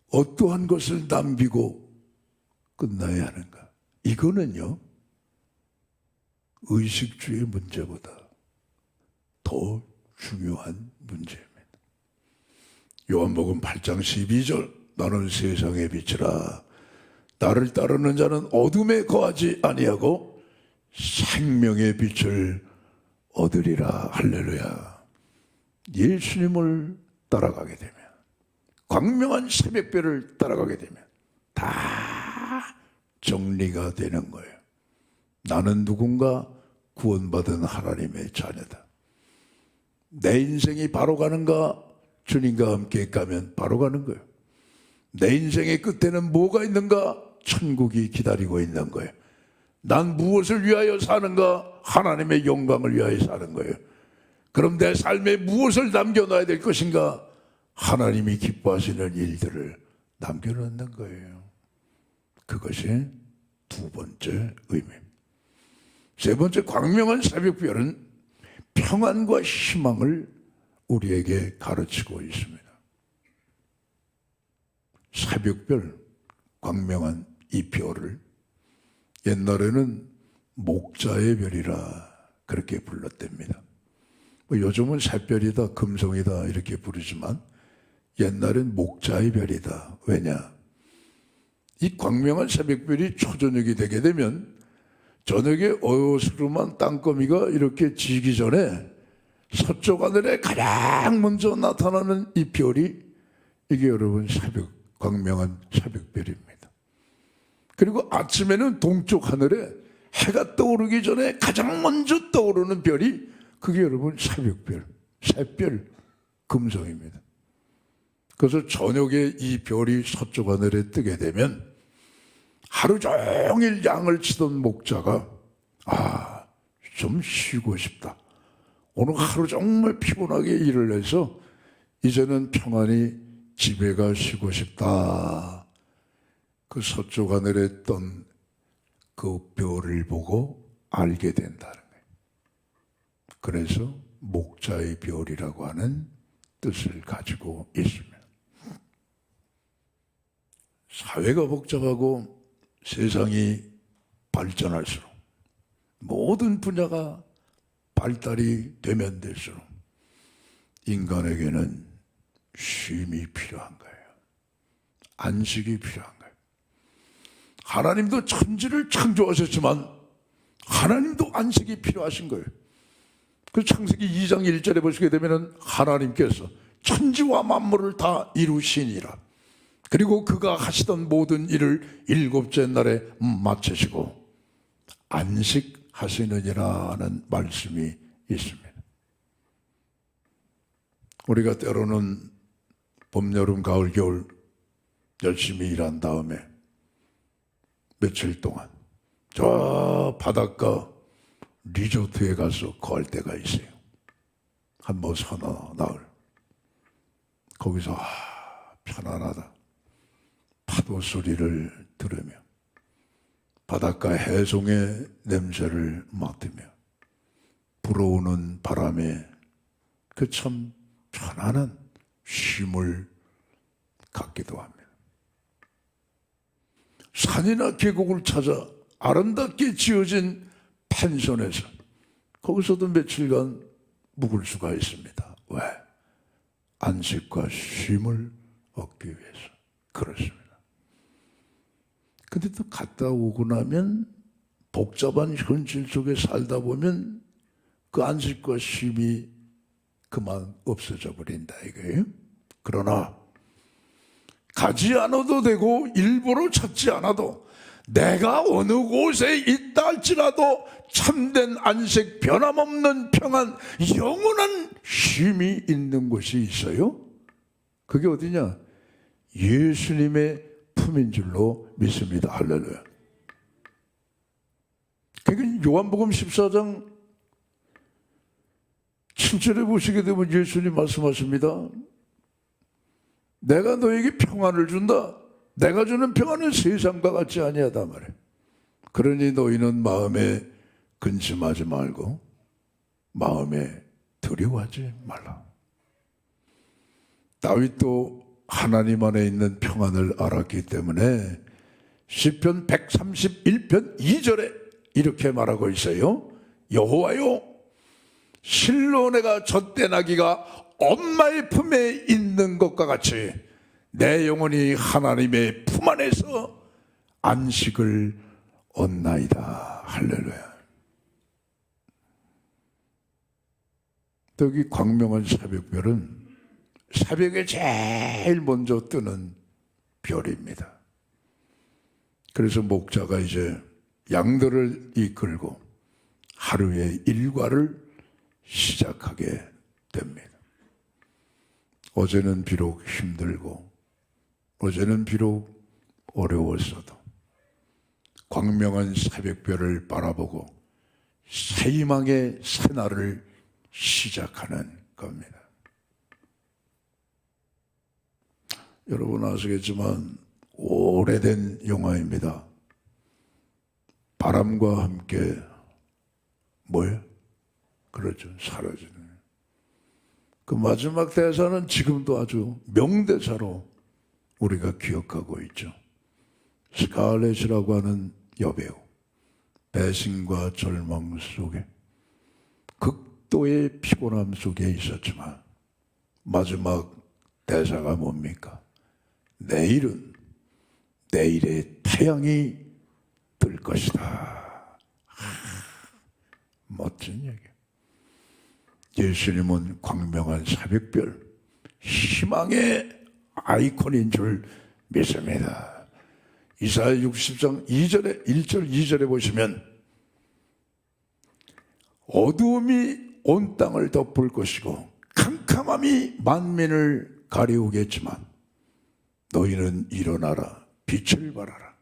어떠한 것을 남기고 끝나야 하는가? 이거는요, 의식주의 문제보다 더 중요한 문제입니다. 요한복음 8장 12절, 나는 세상의 빛이라. 나를 따르는 자는 어둠에 거하지 아니하고 생명의 빛을 얻으리라. 할렐루야. 예수님을 따라가게 되면, 광명한 새벽별을 따라가게 되면 다 정리가 되는 거예요. 나는 누군가? 구원받은 하나님의 자녀다. 내 인생이 바로 가는가? 주님과 함께 가면 바로 가는 거예요. 내 인생의 끝에는 뭐가 있는가? 천국이 기다리고 있는 거예요. 난 무엇을 위하여 사는가? 하나님의 영광을 위하여 사는 거예요. 그럼 내 삶에 무엇을 남겨놔야 될 것인가? 하나님이 기뻐하시는 일들을 남겨놓는 거예요. 그것이 두 번째 의미입니다. 세 번째, 광명한 새벽별은 평안과 희망을 우리에게 가르치고 있습니다. 새벽별, 광명한 이 별을 옛날에는 목자의 별이라 그렇게 불렀답니다. 요즘은 새별이다, 금성이다 이렇게 부르지만 옛날엔 목자의 별이다. 왜냐? 이 광명한 새벽별이 초저녁이 되게 되면 저녁에 어스름한 땅거미가 이렇게 지기 전에 서쪽 하늘에 가장 먼저 나타나는 이 별이, 이게 여러분 광명한 새벽별입니다. 그리고 아침에는 동쪽 하늘에 해가 떠오르기 전에 가장 먼저 떠오르는 별이, 그게 여러분 새벽별, 새별, 금성입니다. 그래서 저녁에 이 별이 서쪽 하늘에 뜨게 되면 하루 종일 양을 치던 목자가 좀 쉬고 싶다. 오늘 하루 정말 피곤하게 일을 해서 이제는 평안히 집에 가 쉬고 싶다. 그 서쪽 하늘에 뜬 그 별을 보고 알게 된다는 거예요. 그래서 목자의 별이라고 하는 뜻을 가지고 있습니다. 사회가 복잡하고 세상이 발전할수록, 모든 분야가 발달이 되면 될수록 인간에게는 쉼이 필요한 거예요. 안식이 필요한 거예요. 하나님도 천지를 창조하셨지만 하나님도 안식이 필요하신 거예요. 그 창세기 2장 1절에 보시게 되면 하나님께서 천지와 만물을 다 이루시니라. 그리고 그가 하시던 모든 일을 일곱째 날에 마치시고 안식하시느니라는 말씀이 있습니다. 우리가 때로는 봄, 여름, 가을, 겨울 열심히 일한 다음에 며칠 동안 저 바닷가 리조트에 가서 거할 때가 있어요. 한 서너 나흘. 거기서 편안하다. 파도 소리를 들으며 바닷가 해송의 냄새를 맡으며 불어오는 바람에 그 참 편안한 쉼을 갖기도 합니다. 산이나 계곡을 찾아 아름답게 지어진 펜션에서 거기서도 며칠간 묵을 수가 있습니다. 왜? 안식과 쉼을 얻기 위해서. 그렇습니다. 근데 또 갔다 오고 나면 복잡한 현실 속에 살다 보면 그 안식과 쉼이 그만 없어져 버린다 이거예요. 그러나 가지 않아도 되고 일부러 찾지 않아도 내가 어느 곳에 있다 할지라도 참된 안식, 변함없는 평안, 영원한 쉼이 있는 곳이 있어요. 그게 어디냐? 예수님의 품인 줄로 믿습니다. 할렐루야. 그러니까 요한복음 14장 7절에 보시게 되면 예수님 말씀하십니다. 내가 너에게 평안을 준다. 내가 주는 평안은 세상과 같지 아니하다 말해. 그러니 너희는 마음에 근심하지 말고 마음에 두려워하지 말라. 다윗도 하나님 안에 있는 평안을 알았기 때문에 시편 131편 2절에 이렇게 말하고 있어요. 여호와여, 실로 내가 젖된 아기가 엄마의 품에 있는 것과 같이 내 영혼이 하나님의 품 안에서 안식을 얻나이다. 할렐루야. 여기 광명한 새벽별은 새벽에 제일 먼저 뜨는 별입니다. 그래서 목자가 이제 양들을 이끌고 하루의 일과를 시작하게 됩니다. 어제는 비록 힘들고 어제는 비록 어려웠어도 광명한 새벽별을 바라보고 새 희망의 새날을 시작하는 겁니다. 여러분 아시겠지만 오래된 영화입니다. 바람과 함께 뭐예요? 그렇죠. 사라지는. 그 마지막 대사는 지금도 아주 명대사로 우리가 기억하고 있죠. 스칼렛이라고 하는 여배우, 배신과 절망 속에 극도의 피곤함 속에 있었지만 마지막 대사가 뭡니까? 내일은 내일의 태양이 뜰 것이다. 멋진 얘기. 예수님은 광명한 새벽별, 희망의 아이콘인 줄 믿습니다. 이사야 60장 2절에 1절 2절에 보시면 어두움이 온 땅을 덮을 것이고 캄캄함이 만민을 가려우겠지만 너희는 일어나라, 빛을 발하라.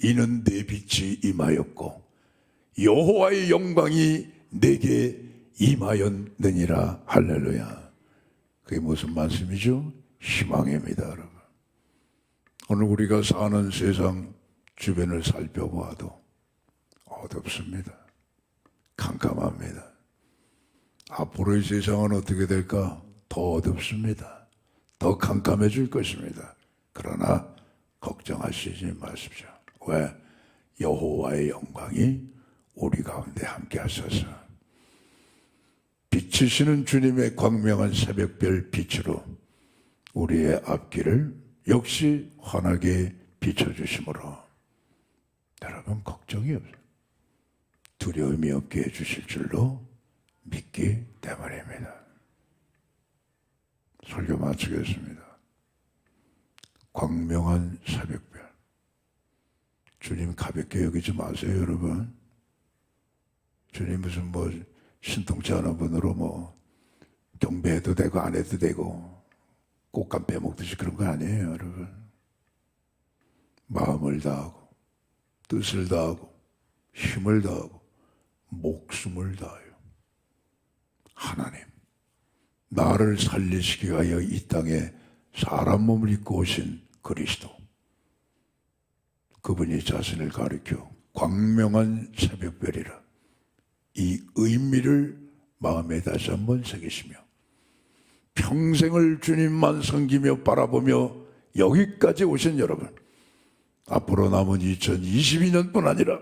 이는 내 빛이 임하였고 여호와의 영광이 내게 임하였느니라. 할렐루야. 그게 무슨 말씀이죠? 희망입니다, 여러분. 오늘 우리가 사는 세상 주변을 살펴보아도 어둡습니다. 캄캄합니다. 앞으로의 세상은 어떻게 될까? 더 어둡습니다. 더 캄캄해질 것입니다. 그러나 걱정하시지 마십시오. 왜? 여호와의 영광이 우리 가운데 함께 하셔서 비치시는 주님의 광명한 새벽별 빛으로 우리의 앞길을 역시 환하게 비춰주심으로 여러분 걱정이 없어요. 두려움이 없게 해주실 줄로 믿기 때문입니다. 설교 마치겠습니다. 광명한 새벽별. 주님 가볍게 여기지 마세요, 여러분. 주님 무슨 뭐 신통치 않은 분으로 뭐 경배해도 되고 안 해도 되고 꽃감 빼먹듯이 그런 거 아니에요, 여러분. 마음을 다하고 뜻을 다하고 힘을 다하고 목숨을 다하여 하나님, 나를 살리시기 위하여 이 땅에 사람 몸을 입고 오신 그리스도, 그분이 자신을 가리켜 광명한 새벽별이라 이 의미를 마음에 다시 한번 새기시며 평생을 주님만 섬기며 바라보며 여기까지 오신 여러분, 앞으로 남은 2022년뿐 아니라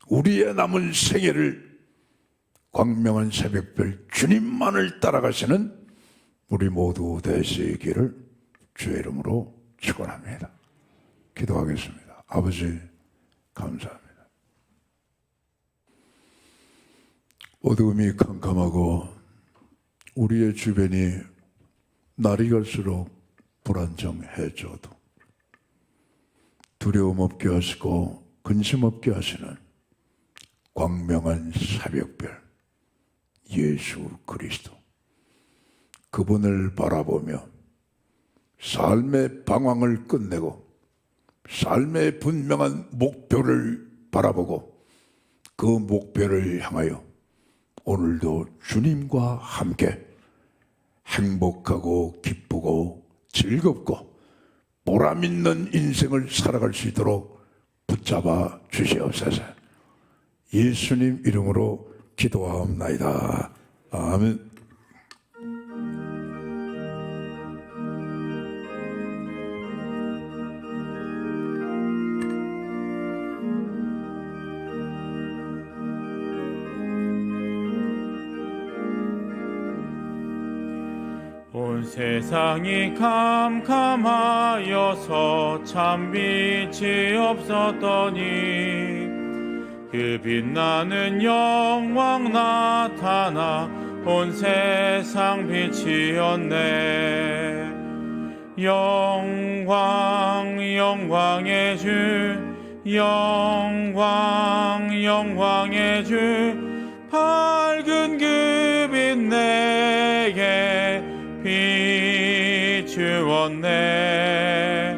우리의 남은 생애를 광명한 새벽별 주님만을 따라가시는 우리 모두 되시기를 주의 이름으로 축원합니다. 기도하겠습니다. 아버지 감사합니다. 어두움이 캄캄하고 우리의 주변이 날이 갈수록 불안정해져도 두려움 없게 하시고 근심 없게 하시는 광명한 새벽별 예수 그리스도, 그분을 바라보며 삶의 방황을 끝내고 삶의 분명한 목표를 바라보고 그 목표를 향하여 오늘도 주님과 함께 행복하고 기쁘고 즐겁고 보람 있는 인생을 살아갈 수 있도록 붙잡아 주시옵소서. 예수님 이름으로 기도하옵나이다. 아멘. 온 세상이 캄캄하여서 참 빛이 없었더니 그 빛나는 영광 나타나 온 세상 빛이었네. 영광 영광의 주, 영광 영광의 주, 밝은 그 빛 내게 비추었네.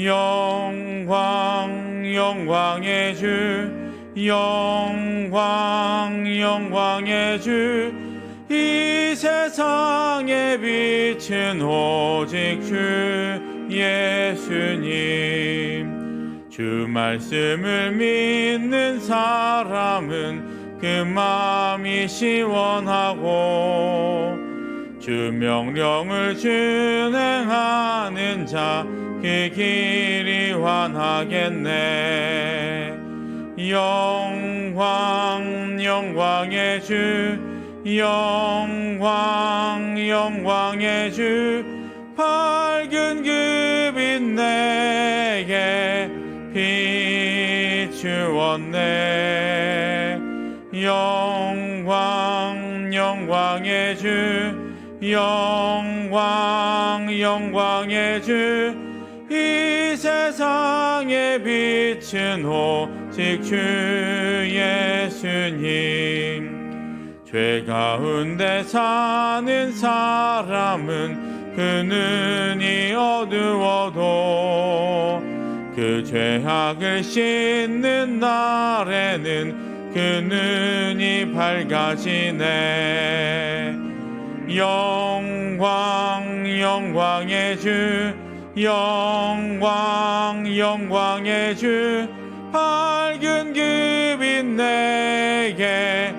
영광 영광의 주, 영광 영광의 주, 이 세상의 빛은 오직 주 예수님. 주 말씀을 믿는 사람은 그 마음이 시원하고 주 명령을 준행하는 자 그 길이 환하겠네. 영광 영광의 주, 영광 영광의 주, 밝은 그 빛 내게 비추었네. 영광 영광의 주, 영광 영광의 주, 이 세상의 빛은 오직 주 예수님. 죄 가운데 사는 사람은 그 눈이 어두워도 그 죄악을 씻는 날에는 그 눈이 밝아지네. 영광 영광의 주, 영광 영광의 주, 밝은 그 빛 내게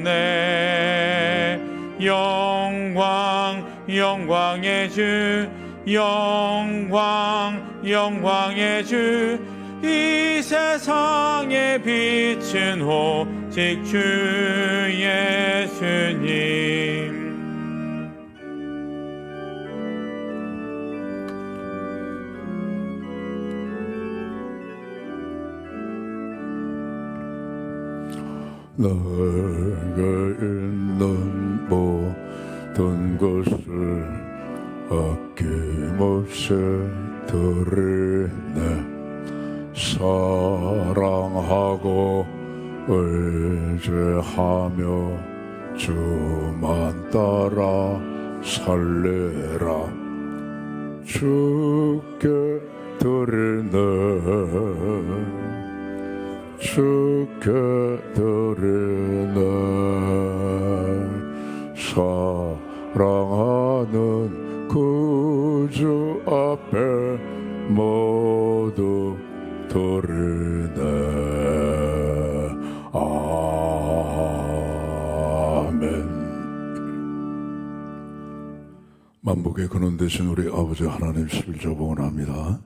비추었네. 영광 영광의 주, 영광 영광의 주, 이 세상의 빛은 오직 주 예수님. 내가 있는 모든 것을 아낌없이 드리네. 사랑하고 의지하며 주만 따라 살리라. 주께 드리네, 주께 드리네. 사랑하는 구주 앞에 모두 드리네. 아멘. 만복의 근원 되신 우리 아버지 하나님 11조 봉헌합니다.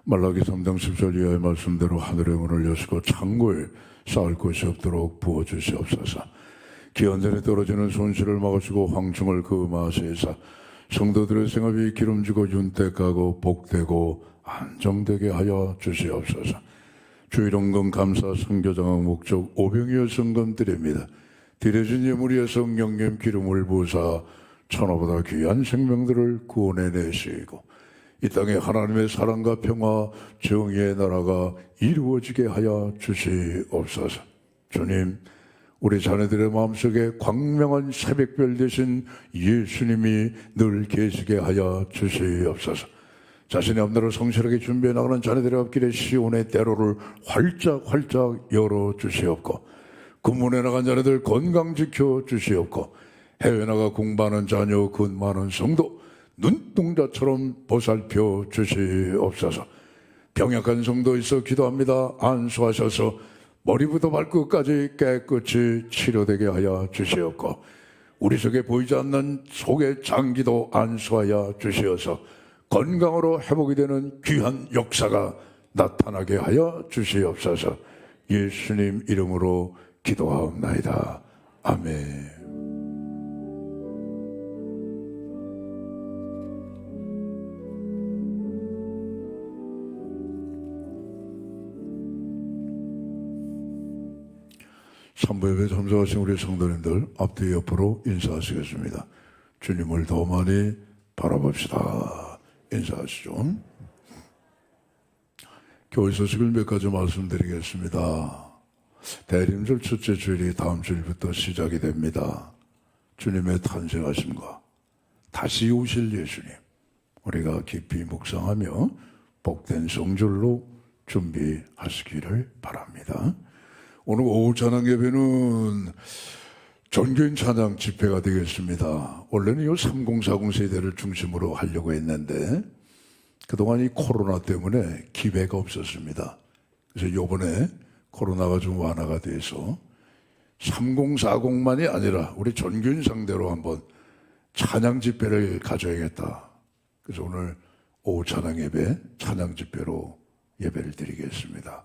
말라기 3장 10절 이하의 말씀대로 하늘의 문을 여시고 창고에 쌓을 곳이 없도록 부어주시옵소서. 기한전에 떨어지는 손실을 막으시고 황충을 금하시사 성도들의 생업이 기름지고 윤택하고 복되고 안정되게 하여 주시옵소서. 주일원금 감사 선교장학 목적 오병이어 성금 드립니다. 드려진 예물의 성령님 기름을 부사 천하보다 귀한 생명들을 구원해내시고 이 땅에 하나님의 사랑과 평화, 정의의 나라가 이루어지게 하여 주시옵소서. 주님, 우리 자녀들의 마음속에 광명한 새벽별 되신 예수님이 늘 계시게 하여 주시옵소서. 자신의 앞나라를 성실하게 준비해 나가는 자녀들의 앞길에 시온의 대로를 활짝활짝 열어주시옵고, 군문에 나간 자녀들 건강 지켜 주시옵고, 해외 나가 공부하는 자녀 근무하는 성도 눈동자처럼 보살펴 주시옵소서. 병약한 성도 있어 기도합니다. 안수하셔서 머리부터 발끝까지 깨끗이 치료되게 하여 주시옵고, 우리 속에 보이지 않는 속의 장기도 안수하여 주시어서 건강으로 회복이 되는 귀한 역사가 나타나게 하여 주시옵소서. 예수님 이름으로 기도하옵나이다. 아멘. 삼부 예배 참석하신 우리 성도님들 앞뒤 옆으로 인사하시겠습니다. 주님을 더 많이 바라봅시다. 인사하시죠. 교회 소식을 몇 가지 말씀드리겠습니다. 대림절 첫째 주일이 다음 주일부터 시작이 됩니다. 주님의 탄생하심과 다시 오실 예수님, 우리가 깊이 묵상하며 복된 성줄로 준비하시기를 바랍니다. 오늘 오후 찬양 예배는 전교인 찬양 집회가 되겠습니다. 원래는 이 3040 세대를 중심으로 하려고 했는데 그동안 이 코로나 때문에 기회가 없었습니다. 그래서 이번에 코로나가 좀 완화가 돼서 3040만이 아니라 우리 전교인 상대로 한번 찬양 집회를 가져야겠다. 그래서 오늘 오후 찬양 예배, 찬양 집회로 예배를 드리겠습니다.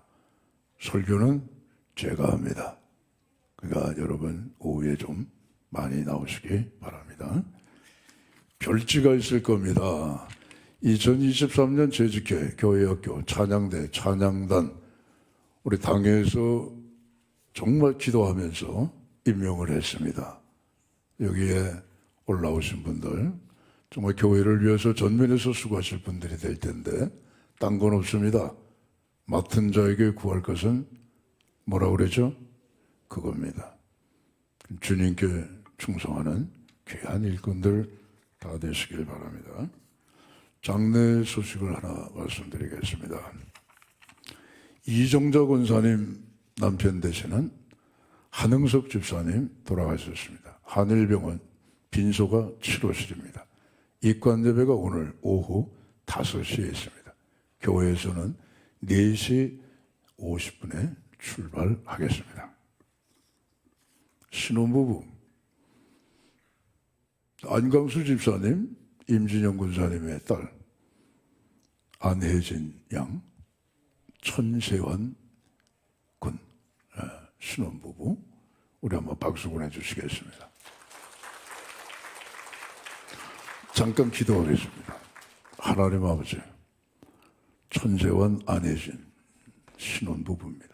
설교는 제가 합니다. 그러니까 여러분 오후에 좀 많이 나오시기 바랍니다. 별지가 있을 겁니다. 2023년 재직회 교회학교 찬양대 찬양단 우리 당회에서 정말 기도하면서 임명을 했습니다. 여기에 올라오신 분들 정말 교회를 위해서 전면에서 수고하실 분들이 될 텐데 딴 건 없습니다. 맡은 자에게 구할 것은 뭐라 그러죠? 그겁니다. 주님께 충성하는 귀한 일꾼들 다 되시길 바랍니다. 장례 소식을 하나 말씀드리겠습니다. 이정자 권사님 남편 되시는 한흥석 집사님 돌아가셨습니다. 한일병원 빈소가 7호실입니다. 입관 예배가 오늘 오후 5시에 있습니다. 교회에서는 4시 50분에 출발하겠습니다. 신혼부부 안강수 집사님, 임진영 군사님의 딸 안혜진 양, 천세환 군 신혼부부 우리 한번 박수 보내주시겠습니다. 잠깐 기도하겠습니다. 하나님 아버지, 천세환 안혜진 신혼부부입니다.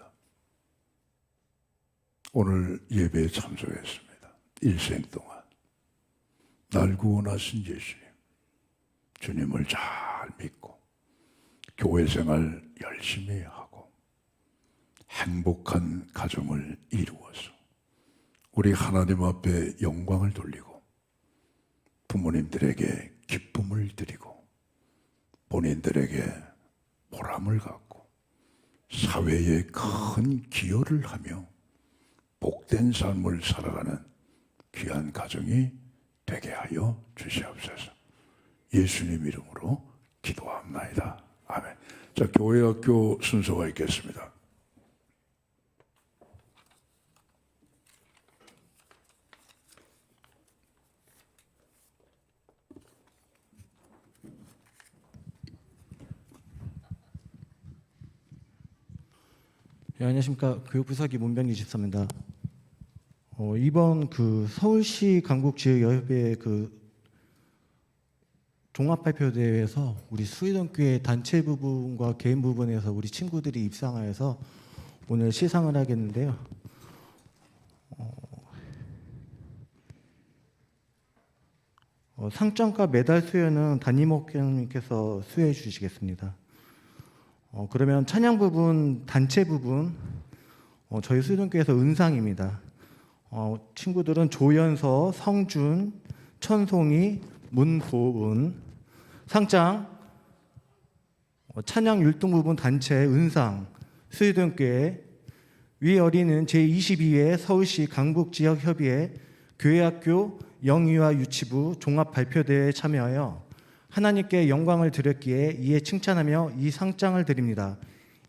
오늘 예배에 참석했습니다. 일생 동안 날 구원하신 예수님, 주님을 잘 믿고 교회 생활 열심히 하고 행복한 가정을 이루어서 우리 하나님 앞에 영광을 돌리고 부모님들에게 기쁨을 드리고 본인들에게 보람을 갖고 사회에 큰 기여를 하며 복된 삶을 살아가는 귀한 가정이 되게 하여 주시옵소서. 예수님 이름으로 기도합나이다. 아멘. 자, 교회 학교 순서가 있겠습니다. 네, 안녕하십니까. 교육부서기 문병기 집사입니다. 이번 서울시 강북지역협의회 종합발표대회에서 우리 수의동교회 단체 부분과 개인 부분에서 우리 친구들이 입상하여서 오늘 시상을 하겠는데요. 상장과 메달 수여는 담임 목사님께서 수여해 주시겠습니다. 그러면 찬양 부분, 단체 부분, 저희 수련교회에서 은상입니다. 친구들은 조연서, 성준, 천송이, 문보은, 상장, 찬양 율동 부분 단체 은상, 수의동교회, 위 어린은 제22회 서울시 강북지역협의회 교회학교 영유아 유치부 종합발표대회에 참여하여 하나님께 영광을 드렸기에 이에 칭찬하며 이 상장을 드립니다.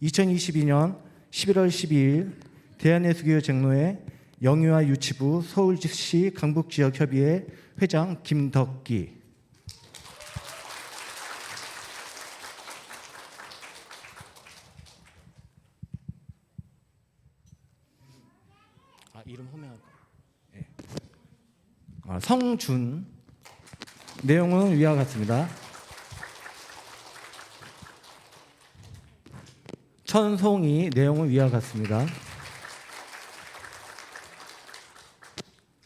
2022년 11월 12일 대한예수교회 장로회 영유아 유치부 서울시 강북지역협의회 회장 김덕기. 이름 호명할까? 네. 성준. 내용은 위와 같습니다. 천송이. 내용은 위와 같습니다.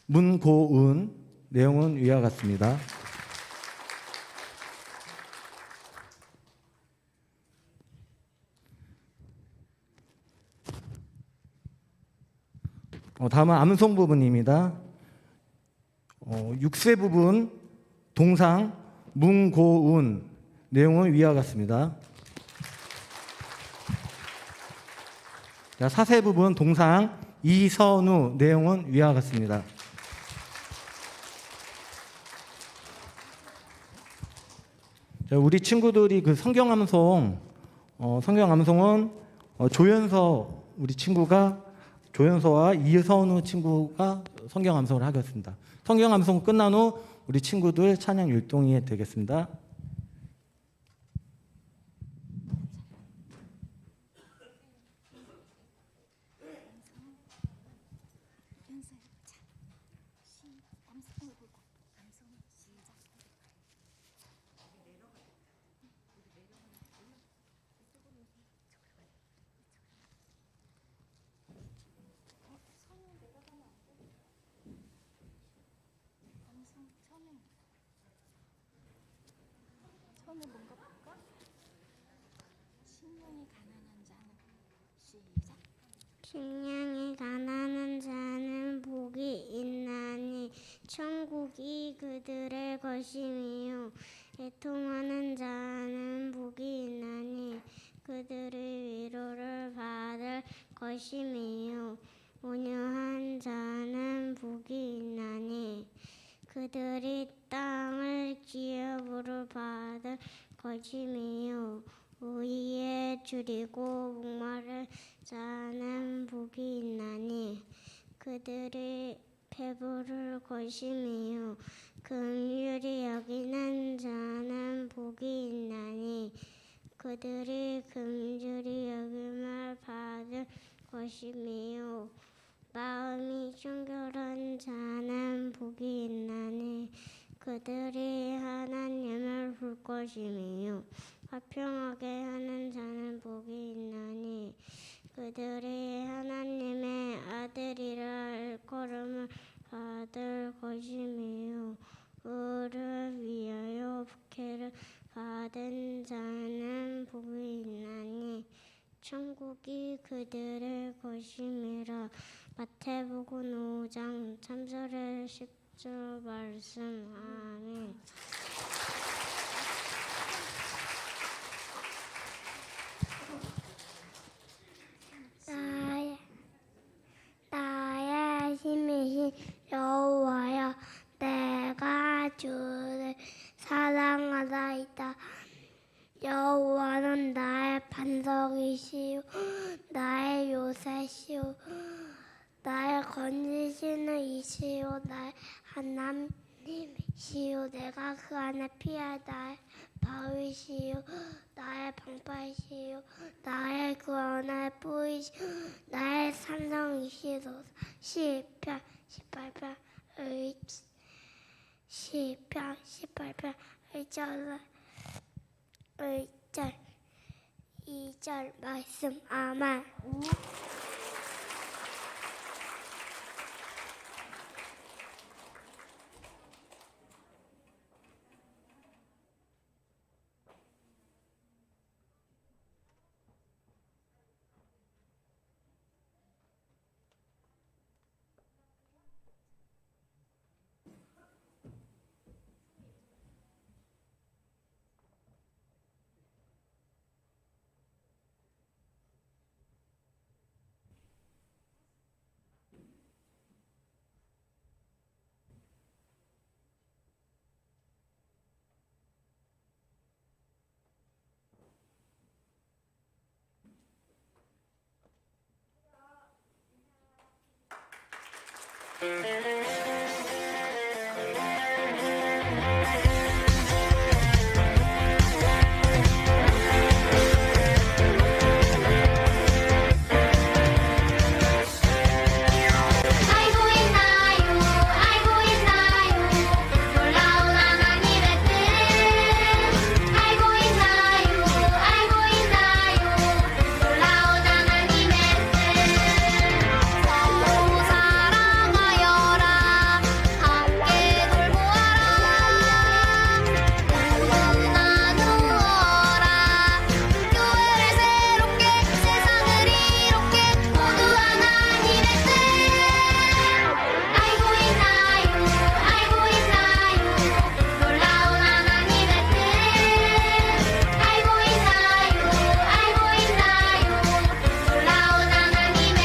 문고은. 내용은 위와 같습니다. 다음은 암송 부분입니다. 6세 부분 동상 문고운. 내용은 위와 같습니다. 자, 4세 부분 동상 이선우. 내용은 위와 같습니다. 자, 우리 친구들이 그 성경 암송은 조연서, 우리 친구가 조연서와 이선우 친구가 성경 암송을 하겠습니다. 성경 암송 끝난 후 우리 친구들 찬양 율동이 되겠습니다. 처음에 뭔가 볼까? 신령이 가난한 자는 시작. 식량이 가난한 자는 복이 있나니 천국이 그들의 것이며 애통하는 자는 복이 있나니 그들의 위로를 받을 것이며 온유한 자는 복이 있나니 그들이 땅을 기업으로 받을 것이며 의에 줄이고 목마른 자는 복이 있나니 그들이 배부를 것이며 긍휼히 여기는 자는 복이 있나니 그들이 긍휼히 여김을 받을 것이며 마음이 청결한 자는 복이 있나니 그들이 하나님을 볼 것이며 화평하게 하는 자는 복이 있나니 그들이 하나님의 아들이라 일컬음을 받을 것이며 의를 위하여 박해를 받은 자는 복이 있나니 천국이 그들의 것임이라. 마태복음 5장 3절에 10절 말씀. 아멘. 나의 힘이신 여호와여, 내가 주를 사랑하나이다. 여호와는 나의 반석이시요 나의 요새시요 나의 건지시는 이시요 나의 하나님이시요 내가 그 안에 피할 나의 바위시요 나의 방파이시요 나의 그 안에 뿌이시요 나의 산성이시로다. 시편 18편 1절 2절 말씀. 아멘. 알고 있나요 알고 있나요 놀라운 하나님의 뜻 알고 있나요 알고 있나요 놀라운 하나님의 뜻 서로 사랑하여라 함께 돌보아라 모두 나누어라 교회를 새롭게 세상을 이롭게 모두 하나님의 뜻 알고 있나요 알고 있나요 놀라운 하나님의 뜻 알고 있나요 알고 있나요 놀라운 하나님의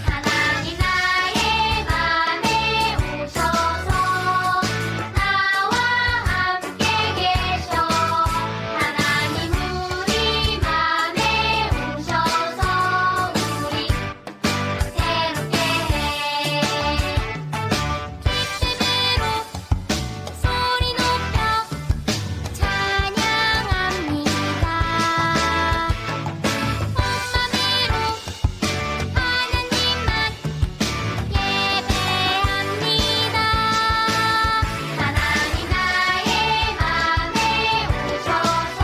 하나님 나의 맘에 오셔서 나와 함께 계셔 하나님 우리 맘에 오셔서 우리 새롭게 해 기쁨으로 소리 높여 찬양합니다 온 맘으로 하나님만 예배합니다. 하나님 나의 맘에 오셔서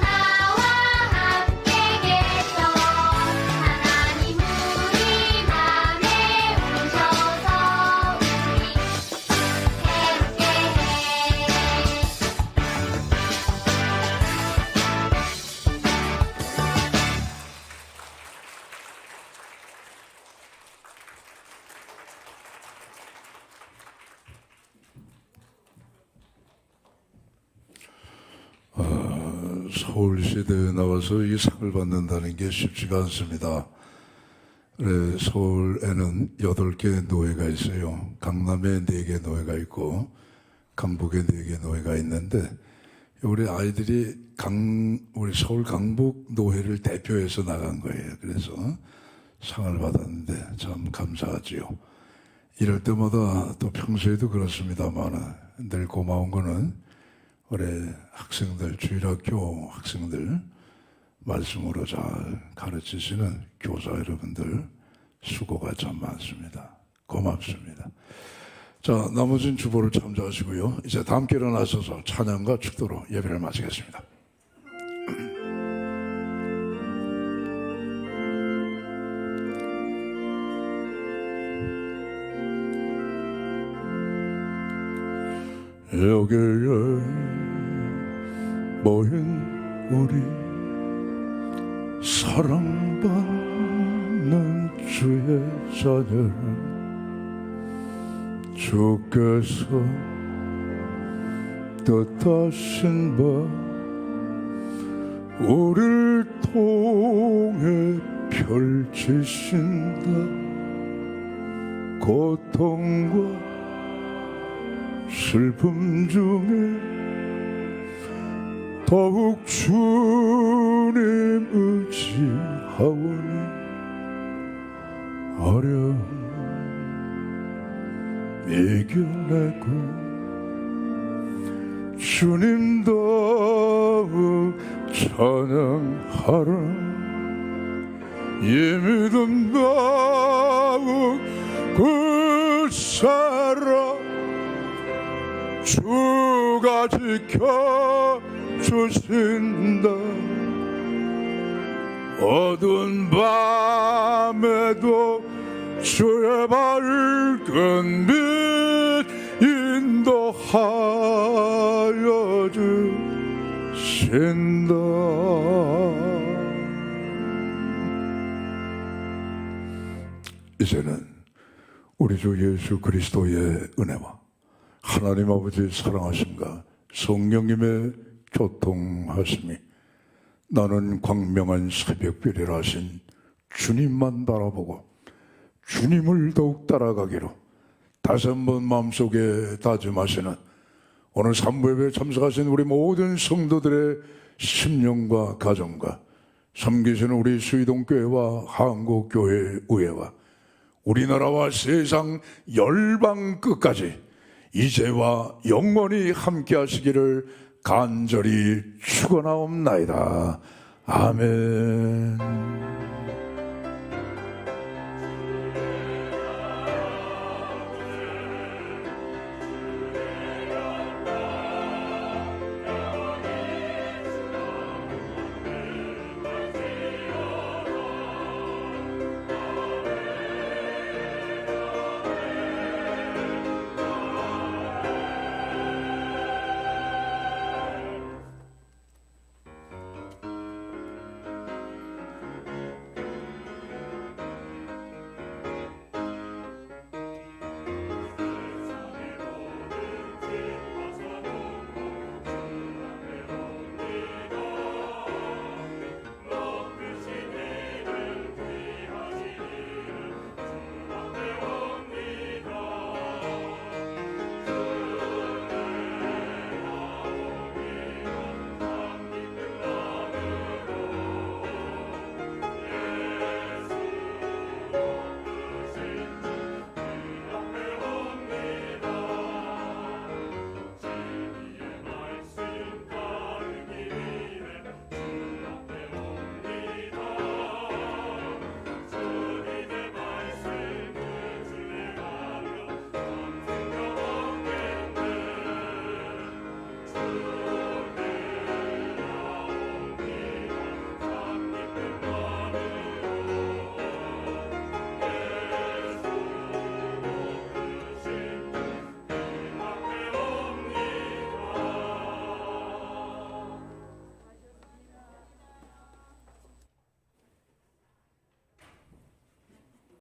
나와 함께 계셔 하나님 우리 맘에 오셔서 우리 새롭게 해 서울시대에 나와서 이 상을 받는다는 게 쉽지가 않습니다. 그래, 서울에는 8개 노회가 있어요. 강남에 4개 노회가 있고 강북에 4개 노회가 있는데 우리 아이들이 우리 서울 강북 노회를 대표해서 나간 거예요. 그래서 상을 받았는데 참 감사하지요. 이럴 때마다 또 평소에도 그렇습니다만 늘 고마운 거는 우리 학생들, 주일학교 학생들 말씀으로 잘 가르치시는 교사 여러분들 수고가 참 많습니다. 고맙습니다. 자, 나머진 주보를 참조하시고요. 이제 다 함께 일어나셔서 찬양과 축도로 예배를 마치겠습니다. 여기에 모인 우리 사랑받는 주의 자녀 주께서 뜻하신 바 우리를 통해 펼치신다 고통과 슬픔 중에 더욱 주님 의지하오니 어려움 이겨내고 주님 더욱 찬양하라 이 믿음 더욱 굳세라 주가 지켜주신다 어두운 밤에도 주의 밝은 빛 인도하여 주신다 이제는 우리 주 예수 그리스도의 은혜와 하나님 아버지의 사랑하심과 성령님의 교통하심이 나는 광명한 새벽별이라 하신 주님만 바라보고 주님을 더욱 따라가기로 다시 한번 마음속에 다짐하시는 오늘 산부예배에 참석하신 우리 모든 성도들의 심령과 가정과 섬기시는 우리 수의동교회와 한국교회 의회와 우리나라와 세상 열방 끝까지 이제와 영원히 함께 하시기를 간절히 축원하옵나이다. 아멘.